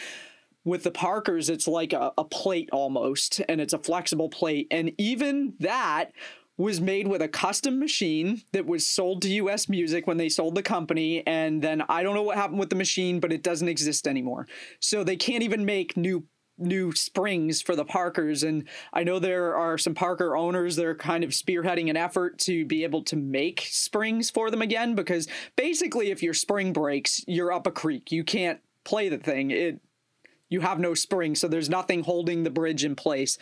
With the Parkers, it's like a plate almost, and it's a flexible plate. And even that was made with a custom machine that was sold to US Music when they sold the company. And then I don't know what happened with the machine, but it doesn't exist anymore. So they can't even make new springs for the Parkers. And I know there are some Parker owners that are kind of spearheading an effort to be able to make springs for them again, because basically if your spring breaks, you're up a creek. You can't play the thing. You have no spring, so there's nothing holding the bridge in place.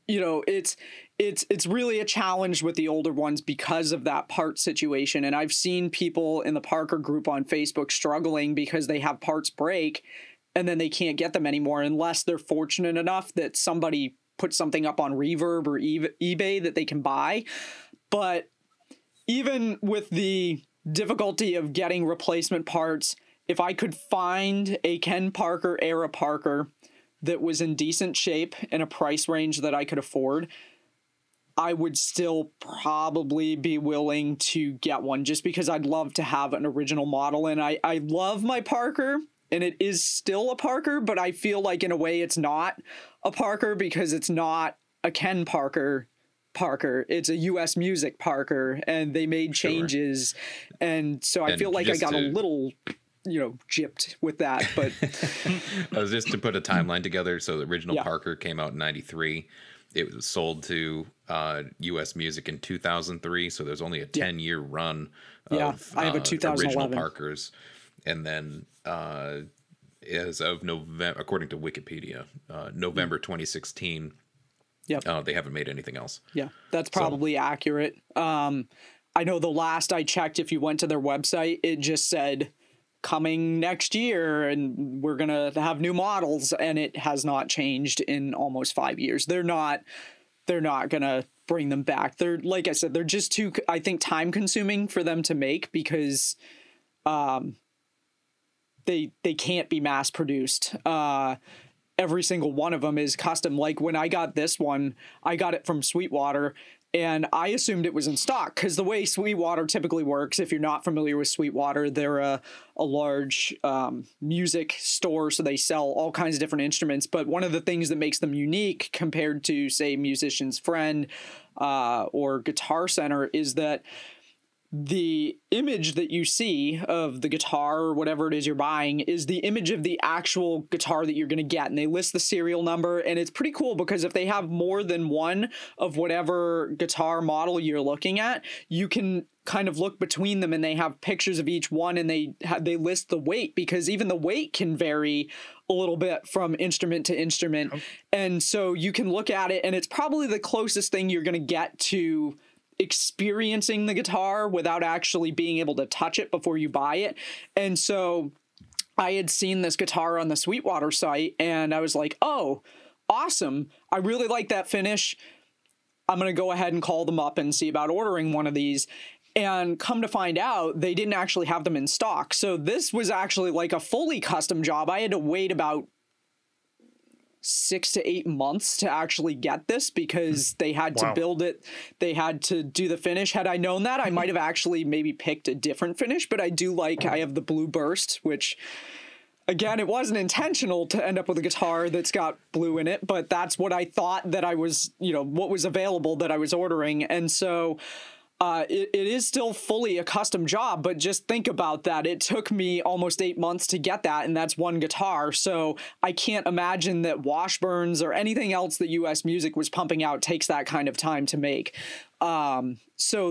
You know, it's really a challenge with the older ones because of that part situation. And I've seen people in the Parker group on Facebook struggling because they have parts break and then they can't get them anymore unless they're fortunate enough that somebody puts something up on Reverb or eBay that they can buy. But even with the difficulty of getting replacement parts, if I could find a Ken Parker era Parker that was in decent shape in a price range that I could afford, I would still probably be willing to get one, just because I'd love to have an original model. And I love my Parker, and it is still a Parker, but I feel like in a way it's not a Parker because it's not a Ken Parker. It's a US Music Parker, and they made changes. Sure. And so I feel like I got a little, you know, gypped with that. But just to put a timeline together. So the original Parker came out in 93. It was sold to US Music in 2003. So there's only a 10-year run of I have a 2011 original Parkers. And then as of November, according to Wikipedia, November 2016, they haven't made anything else. Yeah, that's probably accurate. I know the last I checked, if you went to their website, it just said coming next year and we're going to have new models, and it has not changed in almost 5 years. They're not going to bring them back. They're, like I said, they're just too, I think, time consuming for them to make because they can't be mass produced. Every single one of them is custom. Like when I got this one, I got it from Sweetwater, and I assumed it was in stock because the way Sweetwater typically works, if you're not familiar with Sweetwater, they're a large music store, so they sell all kinds of different instruments. But one of the things that makes them unique compared to, say, Musician's Friend or Guitar Center is that the image that you see of the guitar or whatever it is you're buying is the image of the actual guitar that you're going to get. And they list the serial number, and it's pretty cool because if they have more than one of whatever guitar model you're looking at, you can kind of look between them, and they have pictures of each one, and they list the weight, because even the weight can vary a little bit from instrument to instrument. Okay. And so you can look at it, and it's probably the closest thing you're going to get to experiencing the guitar without actually being able to touch it before you buy it. And so I had seen this guitar on the Sweetwater site, and I was like, oh, awesome. I really like that finish. I'm going to go ahead and call them up and see about ordering one of these. And come to find out, they didn't actually have them in stock. So this was actually like a fully custom job. I had to wait about 6 to 8 months to actually get this because they had to build it. They had to do the finish. Had I known that, I might have actually maybe picked a different finish, but I have the blue burst, which again, it wasn't intentional to end up with a guitar that's got blue in it, but that's what I thought that I was, what was available that I was ordering. And so it is still fully a custom job, but just think about that. It took me almost 8 months to get that, and that's one guitar. So I can't imagine that Washburns or anything else that US Music was pumping out takes that kind of time to make. So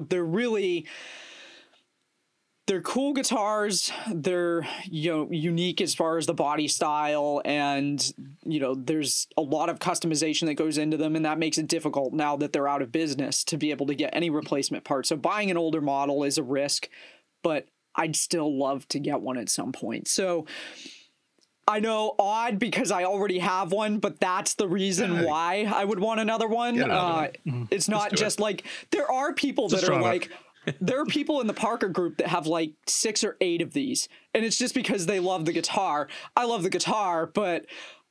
they're cool guitars. They're, unique as far as the body style, and, there's a lot of customization that goes into them, and that makes it difficult now that they're out of business to be able to get any replacement parts. So buying an older model is a risk, but I'd still love to get one at some point. So I know, odd because I already have one, but that's the reason why I would want another one. It's not just like, there are people that are like, there are people in the Parker group that have like 6 or 8 of these, and it's just because they love the guitar. I love the guitar, but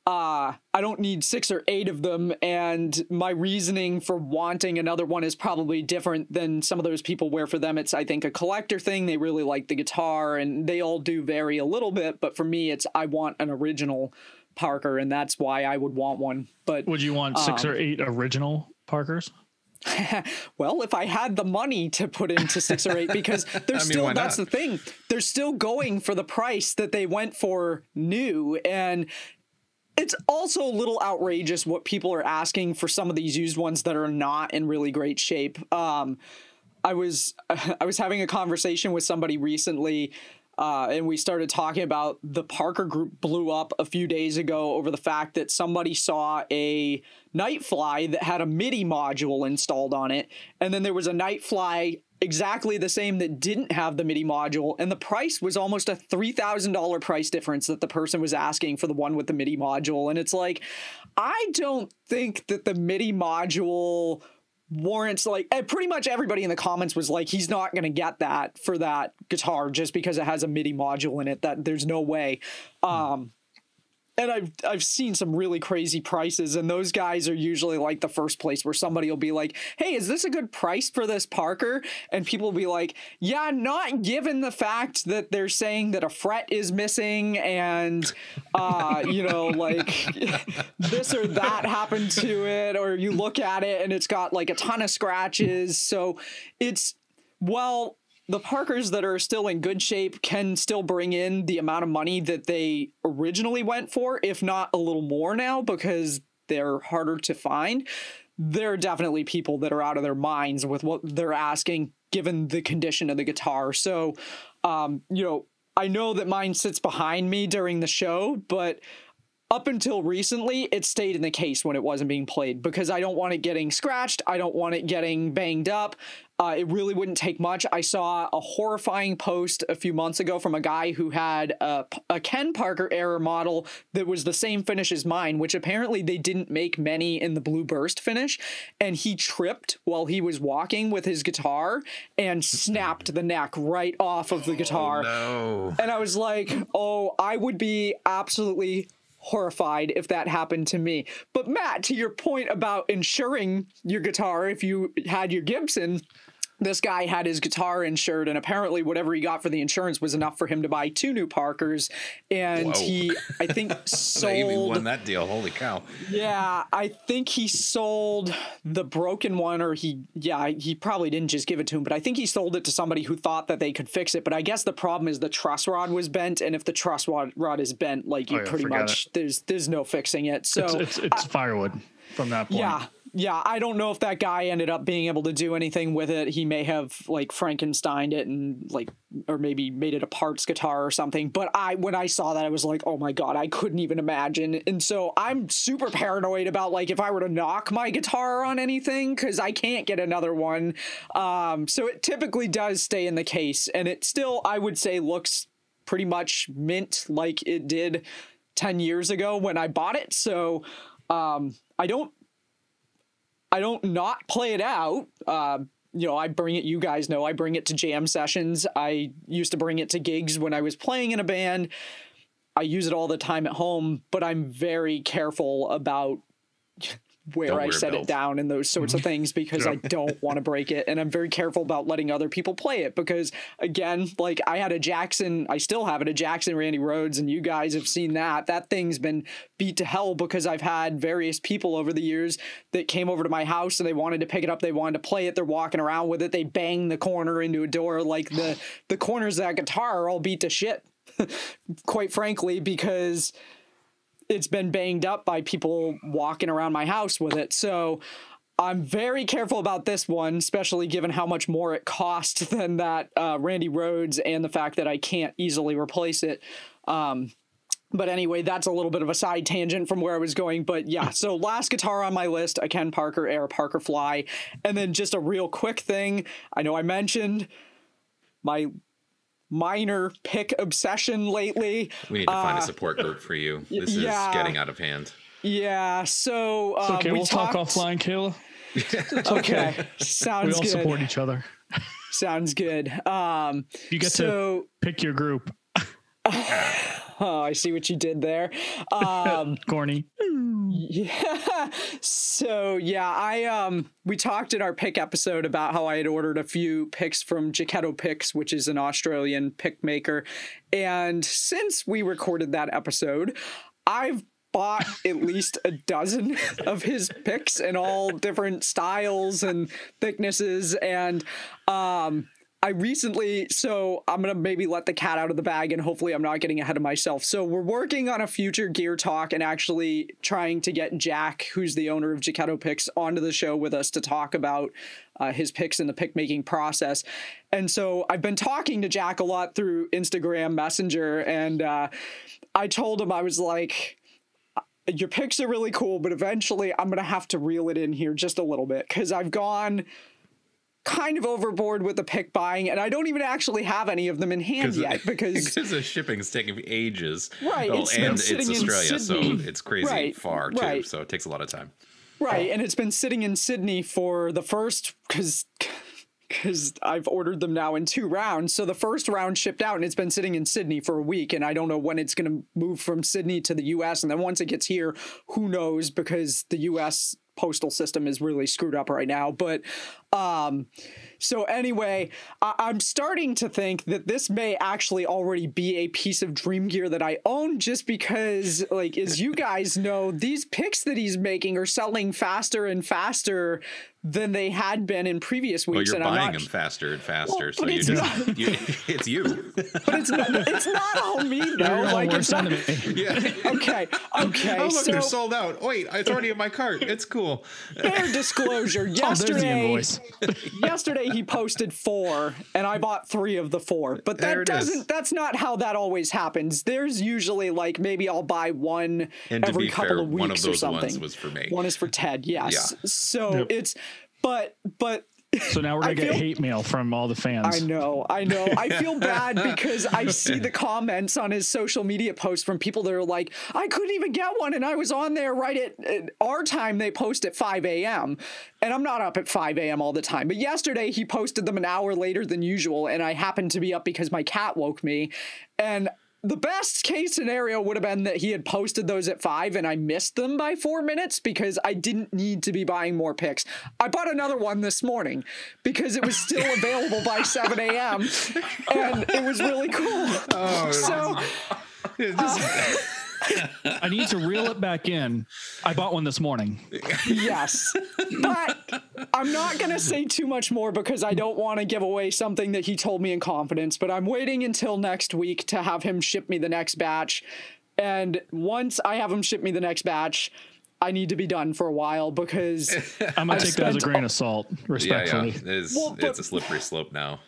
I don't need 6 or 8 of them, and my reasoning for wanting another one is probably different than some of those people where for them it's, I think, a collector thing. They really like the guitar, and they all do vary a little bit, but for me it's I want an original Parker, and that's why I would want one. But would you want 6 or 8 original Parkers? Well, if I had the money to put into 6 or 8, because they're that's the thing. They're still going for the price that they went for new. And it's also a little outrageous what people are asking for some of these used ones that are not in really great shape. I was having a conversation with somebody recently, and we started talking about the Parker group blew up a few days ago over the fact that somebody saw a Nightfly that had a MIDI module installed on it. And then there was a Nightfly exactly the same that didn't have the MIDI module. And the price was almost a $3,000 price difference that the person was asking for the one with the MIDI module. And it's like, I don't think that the MIDI module warrants, like, pretty much everybody in the comments was like, he's not going to get that for that guitar just because it has a MIDI module in it. That there's no way. And I've seen some really crazy prices, and those guys are usually like the first place where somebody will be like, hey, is this a good price for this Parker? And people will be like, yeah, not given the fact that they're saying that a fret is missing and, like this or that happened to it, or you look at it and it's got like a ton of scratches. So it's, well, the Parkers that are still in good shape can still bring in the amount of money that they originally went for, if not a little more now, because they're harder to find. There are definitely people that are out of their minds with what they're asking, given the condition of the guitar. So, I know that mine sits behind me during the show, but up until recently, it stayed in the case when it wasn't being played because I don't want it getting scratched. I don't want it getting banged up. It really wouldn't take much. I saw a horrifying post a few months ago from a guy who had a Ken Parker era model that was the same finish as mine, which apparently they didn't make many in the blue burst finish. And he tripped while he was walking with his guitar and snapped the neck right off of the guitar. No. And I was like, I would be absolutely horrified if that happened to me. But Matt, to your point about insuring your guitar, if you had your Gibson, this guy had his guitar insured, and apparently whatever he got for the insurance was enough for him to buy 2 new Parkers. And Whoa. He, I think, sold... He won that deal. Holy cow. Yeah, I think he sold the broken one, or he probably didn't just give it to him, but I think he sold it to somebody who thought that they could fix it. But I guess the problem is the truss rod was bent, and if the truss rod is bent, like, you pretty much, there's no fixing it. So it's firewood from that point. Yeah, I don't know if that guy ended up being able to do anything with it. He may have like Frankensteined it and or maybe made it a parts guitar or something. But when I saw that, I was like, oh my God, I couldn't even imagine. And so I'm super paranoid about like if I were to knock my guitar on anything, because I can't get another one. So it typically does stay in the case, and it still, I would say, looks pretty much mint like it did 10 years ago when I bought it. So I don't not play it out. I bring it, you guys know, I bring it to jam sessions. I used to bring it to gigs when I was playing in a band. I use it all the time at home, but I'm very careful about where I set it down and those sorts of things because I don't want to break it. And I'm very careful about letting other people play it because, again, like I still have it, a Jackson Randy Rhoads, and you guys have seen that. That thing's been beat to hell because I've had various people over the years that came over to my house and they wanted to pick it up. They wanted to play it. They're walking around with it. They bang the corner into a door. Like the corners of that guitar are all beat to shit, quite frankly, because it's been banged up by people walking around my house with it. So I'm very careful about this one, especially given how much more it cost than that Randy Rhoads and the fact that I can't easily replace it. But anyway, that's a little bit of a side tangent from where I was going. But yeah, so last guitar on my list, a Ken Parker Air Parker Fly. And then just a real quick thing. I know I mentioned my minor pick obsession lately. We need to find a support group for you. This is getting out of hand. Yeah, so it's okay, we'll talk offline, Kayla. Okay, sounds good. We all support each other. Sounds good. You get to pick your group. Oh, I see what you did there. Corny. Yeah. So yeah, we talked in our pick episode about how I had ordered a few picks from Jaquetto Picks, which is an Australian pick maker. And since we recorded that episode, I've bought at least a dozen of his picks in all different styles and thicknesses. And I'm going to maybe let the cat out of the bag and hopefully I'm not getting ahead of myself. So we're working on a future gear talk and actually trying to get Jack, who's the owner of Jaquetto Picks, onto the show with us to talk about his picks and the pick making process. And so I've been talking to Jack a lot through Instagram Messenger. And I told him, I was like, your picks are really cool, but eventually I'm going to have to reel it in here just a little bit because I've gone kind of overboard with the pick buying, and I don't even actually have any of them in hand yet because the shipping's taking ages. Right. Oh, and it's Australia, so it's crazy far too. Right. So it takes a lot of time. Right, and it's been sitting in Sydney for the first because I've ordered them now in 2 rounds. So the first round shipped out and it's been sitting in Sydney for a week, and I don't know when it's going to move from Sydney to the US. And then once it gets here, who knows, because the US postal system is really screwed up right now. But so anyway, I'm starting to think that this may actually already be a piece of dream gear that I own, just because, like, as you guys know, these picks that he's making are selling faster and faster than they had been in previous weeks. Well, you're and buying them faster and faster, well, so you just it's you. But it's not all me though. Like, it's not. Yeah. Okay. Oh, look, so, they're sold out. Wait, it's already in my cart. It's cool. Fair disclosure. Yesterday he posted 4, and I bought 3 of the 4. But that's not how that always happens. There's usually, like, maybe I'll buy one every couple of weeks one of those or something. Ones was for me. One is for Ted. Yes. Yeah. So it's. But so now we're gonna get hate mail from all the fans. I know. I feel bad because I see the comments on his social media posts from people that are like, I couldn't even get one, and I was on there right at our time. They post at 5 a.m. and I'm not up at 5 a.m. all the time. But yesterday he posted them an hour later than usual, and I happened to be up because my cat woke me. And the best case scenario would have been that he had posted those at 5 and I missed them by 4 minutes because I didn't need to be buying more picks. I bought another one this morning because it was still available by 7 a.m. and it was really cool. I need to reel it back in. I bought one this morning. Yes. But I'm not going to say too much more because I don't want to give away something that he told me in confidence, but I'm waiting until next week to have him ship me the next batch. And once I have him ship me the next batch, I need to be done for a while because I'm going to take that as a grain of salt, respectfully. Yeah. It's a slippery slope now.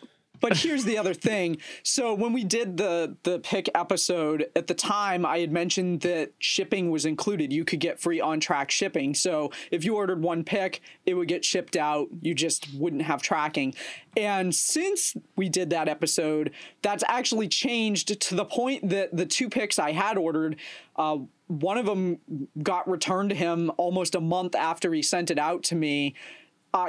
But here's the other thing. So when we did the pick episode, at the time I had mentioned that shipping was included. You could get free on-track shipping. So if you ordered one pick, it would get shipped out. You just wouldn't have tracking. And since we did that episode, that's actually changed to the point that the 2 picks I had ordered, one of them got returned to him almost a month after he sent it out to me.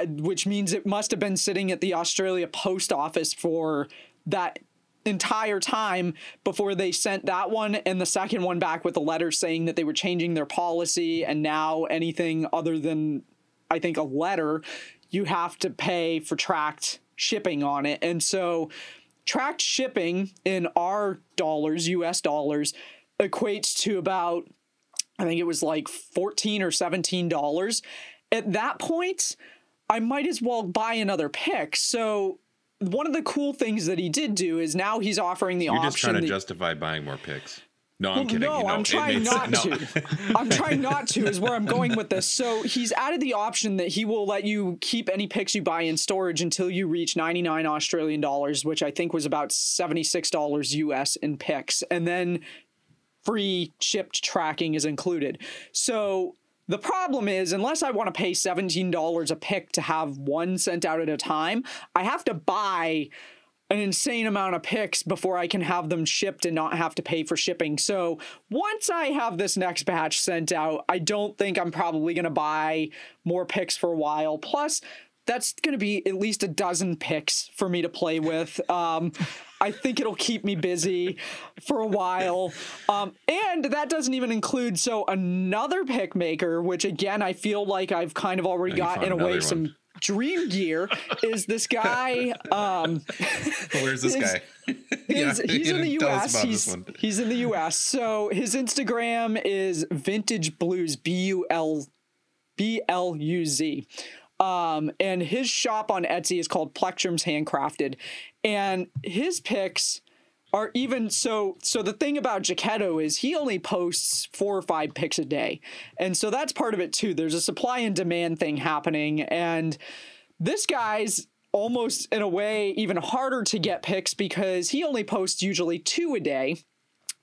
Which means it must have been sitting at the Australia post office for that entire time before they sent that one and the second one back with a letter saying that they were changing their policy, and now anything other than, I think, a letter, you have to pay for tracked shipping on it. And so tracked shipping in our dollars, US dollars, equates to about, I think it was like $14 or $17. At that point, I might as well buy another pick. So one of the cool things that he did do is now he's offering the option. You're just trying to justify buying more picks. No, I'm kidding. No, I'm trying not to. I'm trying not to is where I'm going with this. So he's added the option that he will let you keep any picks you buy in storage until you reach 99 Australian dollars, which I think was about $76 US in picks. And then free shipped tracking is included. So the problem is, unless I want to pay $17 a pick to have one sent out at a time, I have to buy an insane amount of picks before I can have them shipped and not have to pay for shipping. So once I have this next batch sent out, I don't think I'm probably going to buy more picks for a while. Plus, that's going to be at least a dozen picks for me to play with. I think it'll keep me busy for a while. And that doesn't even include, so another pick maker, which again, I feel like I've kind of already got in a way some dream gear, is this guy. Where's this guy? He's in the US. He's in the US. So his Instagram is Vintage Blues, BLUZ. And his shop on Etsy is called Plectrum's Handcrafted. And his picks are even so the thing about Jaquetto is he only posts 4 or 5 picks a day. And so that's part of it too. There's a supply and demand thing happening. And this guy's almost in a way even harder to get picks because he only posts usually 2 a day.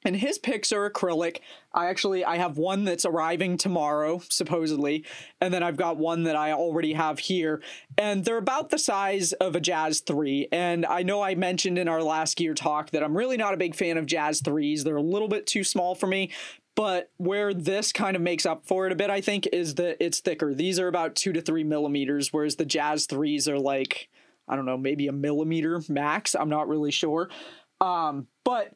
And his picks are acrylic. I have one that's arriving tomorrow, supposedly. And then I've got one that I already have here. And they're about the size of a Jazz 3. And I know I mentioned in our last gear talk that I'm really not a big fan of Jazz 3s. They're a little bit too small for me. But where this kind of makes up for it a bit, I think, is that it's thicker. These are about 2 to 3 millimeters, whereas the Jazz 3s are like, I don't know, maybe a millimeter max. I'm not really sure. But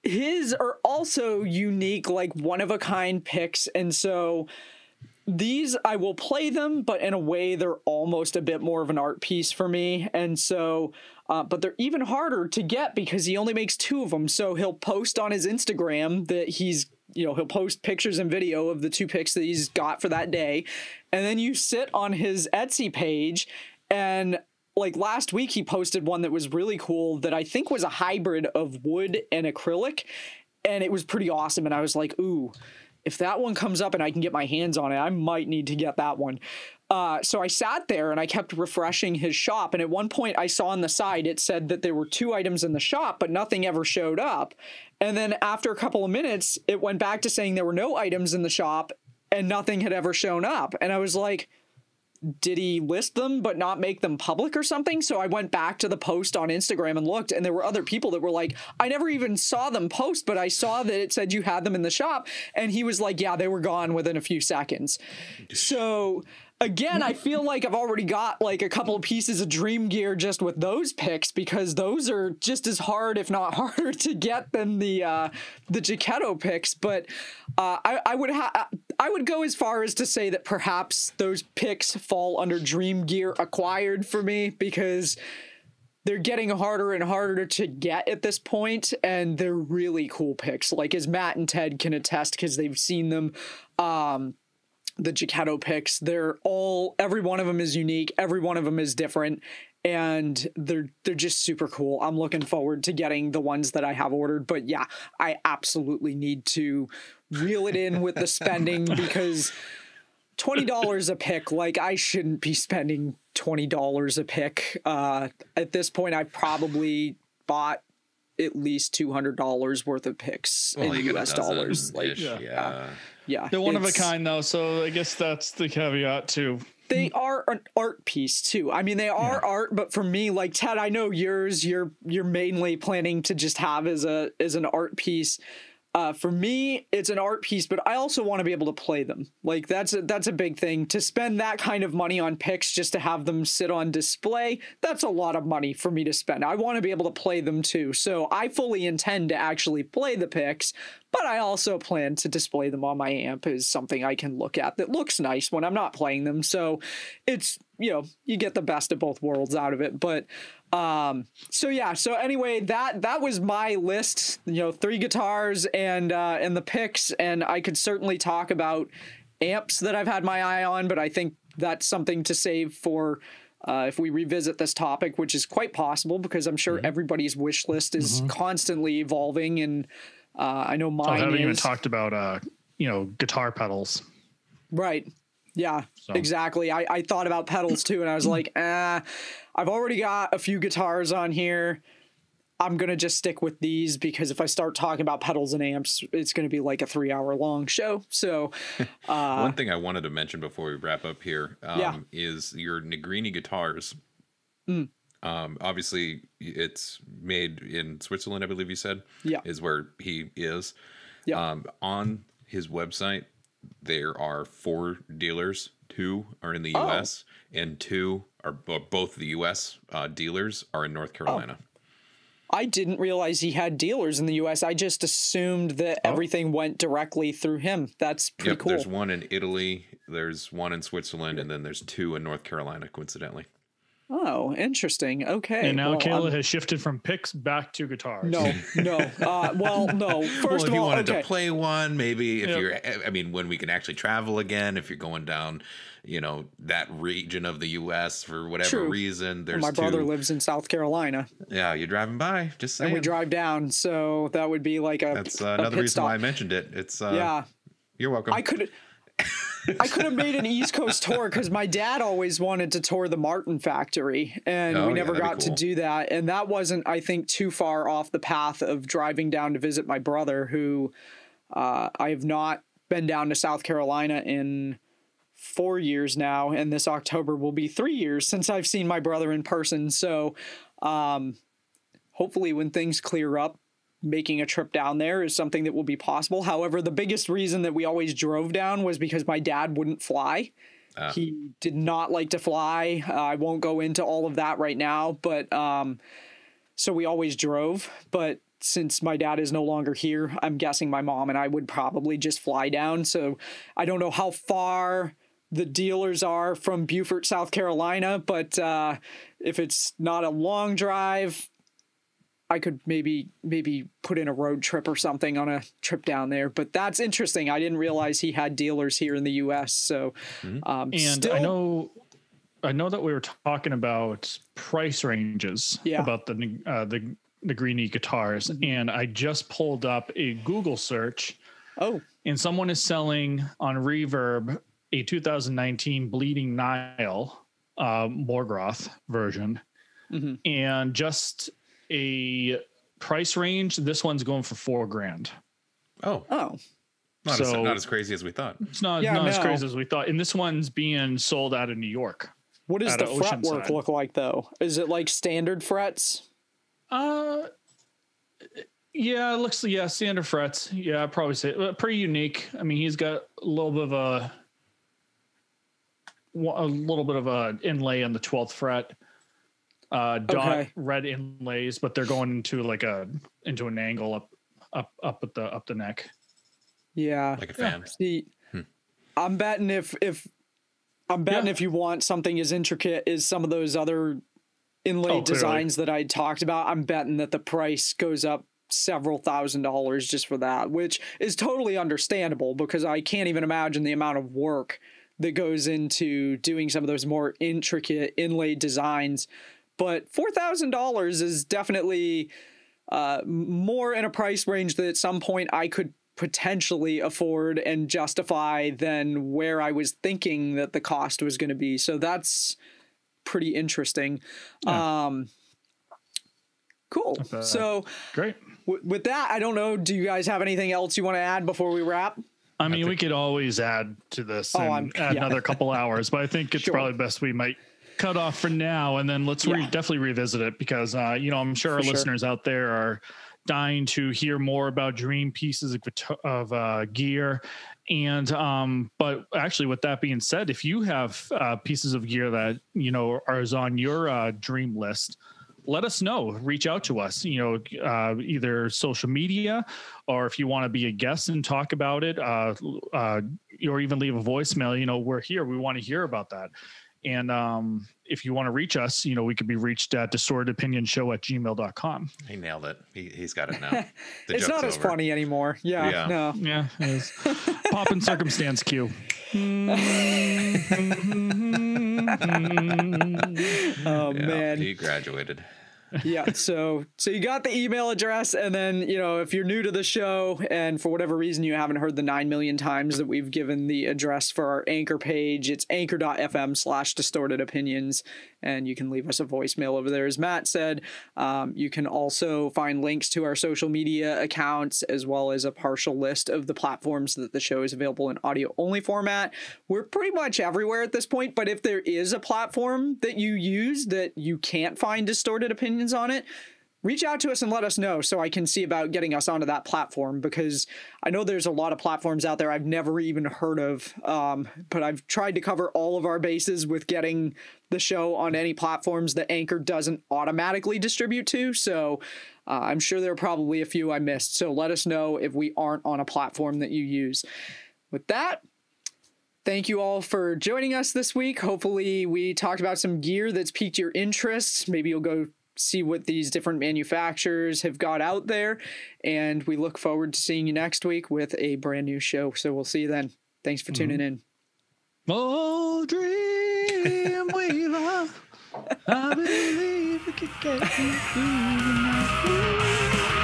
his are also unique, like one-of-a-kind picks, and so these, I will play them, but in a way they're almost a bit more of an art piece for me, and so, but they're even harder to get because he only makes 2 of them, so he'll post on his Instagram that he'll post pictures and video of the 2 picks that he's got for that day, and then you sit on his Etsy page, and like last week, he posted one that was really cool that I think was a hybrid of wood and acrylic, and it was pretty awesome. And I was like, ooh, if that one comes up and I can get my hands on it, I might need to get that one. So I sat there and I kept refreshing his shop. And at one point I saw on the side, it said that there were 2 items in the shop, but nothing ever showed up. And then after a couple of minutes, it went back to saying there were no items in the shop and nothing had ever shown up. And I was like, did he list them but not make them public or something? So I went back to the post on Instagram and looked, and there were other people that were like, I never even saw them post, but I saw that it said you had them in the shop. And he was like, yeah, they were gone within a few seconds. So again, I feel like I've already got like a couple of pieces of dream gear just with those picks, because those are just as hard, if not harder, to get than the Jaquetto picks. But I would go as far as to say that perhaps those picks fall under dream gear acquired for me, because they're getting harder and harder to get at this point, and they're really cool picks. Like, as Matt and Ted can attest, because they've seen them, the Jaquetto picks, every one of them is unique. Every one of them is different, and they're just super cool. I'm looking forward to getting the ones that I have ordered, but yeah, I absolutely need to reel it in with the spending, because $20 a pick, like, I shouldn't be spending $20 a pick. At this point, I've probably bought at least $200 worth of picks in US dollars. Like, yeah. They're one of a kind though, so I guess that's the caveat too. They are an art piece too. I mean, they are art, but for me, like Ted, I know yours, you're mainly planning to just have as an art piece. For me, it's an art piece, but I also want to be able to play them. Like that's a big thing. To spend that kind of money on picks just to have them sit on display, that's a lot of money for me to spend. I want to be able to play them too. So I fully intend to actually play the picks, but I also plan to display them on my amp as something I can look at that looks nice when I'm not playing them. So it's, you get the best of both worlds out of it. But so anyway, that was my list, 3 guitars and the picks, and I could certainly talk about amps that I've had my eye on, but I think that's something to save for if we revisit this topic, which is quite possible because I'm sure everybody's wish list is constantly evolving, and I know mine I haven't even talked about guitar pedals. Right. Yeah, exactly. I thought about pedals too, and I was like, I've already got a few guitars on here. I'm going to just stick with these because if I start talking about pedals and amps, it's going to be like a 3-hour long show. So one thing I wanted to mention before we wrap up here is your Negrini guitars. Obviously, it's made in Switzerland, I believe you said, is where he is. Yeah. On his website, there are 4 dealers. 2 are in the U.S. and 2 are both the U.S. Dealers are in North Carolina. I didn't realize he had dealers in the U.S. I just assumed that everything went directly through him. That's pretty cool. There's 1 in Italy, there's 1 in Switzerland, and then there's 2 in North Carolina, coincidentally. Oh, interesting. Okay. And now Kayla has shifted from picks back to guitars. No. No. First if of you all, wanted to play one, maybe when we can actually travel again, if you're going down, that region of the U.S. for whatever reason, there's my brother lives in South Carolina. Yeah, you're driving by, just saying. And we drive down, so that would be like that's another reason why I mentioned it. It's you're welcome. I could have made an East Coast tour because my dad always wanted to tour the Martin factory, and we never got to do that. And that wasn't, I think, too far off the path of driving down to visit my brother, who I have not been down to South Carolina in 4 years now. And this October will be 3 years since I've seen my brother in person. So hopefully when things clear up, making a trip down there is something that will be possible. However, the biggest reason that we always drove down was because my dad wouldn't fly. He did not like to fly. I won't go into all of that right now, but so we always drove. But since my dad is no longer here, I'm guessing my mom and I would probably just fly down. So I don't know how far the dealers are from Beaufort, South Carolina, but if it's not a long drive, I could maybe put in a road trip or something on a trip down there. But that's interesting. I didn't realize he had dealers here in the U.S. So, and I know that we were talking about price ranges about the Negrini guitars, and I just pulled up a Google search. And someone is selling on Reverb a 2019 Bleeding Nile Morgoth version, and just a price range. This one's going for $4,000. Not as crazy as we thought. It's not as crazy as we thought. And this one's being sold out of New York. What does the fretwork look like, though? Is it like standard frets? Yeah, it looks standard frets. Yeah, I'd probably say pretty unique. I mean, he's got a little bit of a inlay on the 12th fret. Dot red inlays, but they're going into into an angle up at the neck. Yeah, like a fan. See, I'm betting if you want something as intricate as some of those other inlay designs that I talked about, I'm betting that the price goes up several $1,000s just for that, which is totally understandable because I can't even imagine the amount of work that goes into doing some of those more intricate inlay designs. But $4,000 is definitely more in a price range that at some point I could potentially afford and justify than where I was thinking that the cost was going to be. So that's pretty interesting. Yeah. Cool. So great. With that, I don't know. Do you guys have anything else you want to add before we wrap? I mean, we could always add to this and add another couple hours, but I think it's probably best we might cut off for now, and then let's definitely revisit it because I'm sure our listeners out there are dying to hear more about dream pieces of gear. And but actually, with that being said, if you have pieces of gear that is on your dream list, let us know. Reach out to us, either social media, or if you want to be a guest and talk about it, or even leave a voicemail. We're here. We want to hear about that. And if you want to reach us, we could be reached at distortedopinionshow@gmail.com. He nailed it. He's got it now. It's not as funny anymore. Yeah. No. Yeah. It is. Pop and circumstance cue. Oh, man. He graduated. Yeah, so you got the email address, and then if you're new to the show and for whatever reason you haven't heard the 9 million times that we've given the address for our Anchor page, it's anchor.fm/distortedopinions, and you can leave us a voicemail over there. As Matt said, you can also find links to our social media accounts as well as a partial list of the platforms that the show is available in audio only format. We're pretty much everywhere at this point, but if there is a platform that you use that you can't find Distorted Opinions on it, reach out to us and let us know so I can see about getting us onto that platform, because I know there's a lot of platforms out there I've never even heard of, but I've tried to cover all of our bases with getting the show on any platforms that Anchor doesn't automatically distribute to, so I'm sure there are probably a few I missed, so let us know if we aren't on a platform that you use. With that, thank you all for joining us this week. Hopefully we talked about some gear that's piqued your interest. Maybe you'll go see what these different manufacturers have got out there, and we look forward to seeing you next week with a brand new show. So we'll see you then. Thanks for tuning in. Oh, dream weaver, I believe we could get you through the night.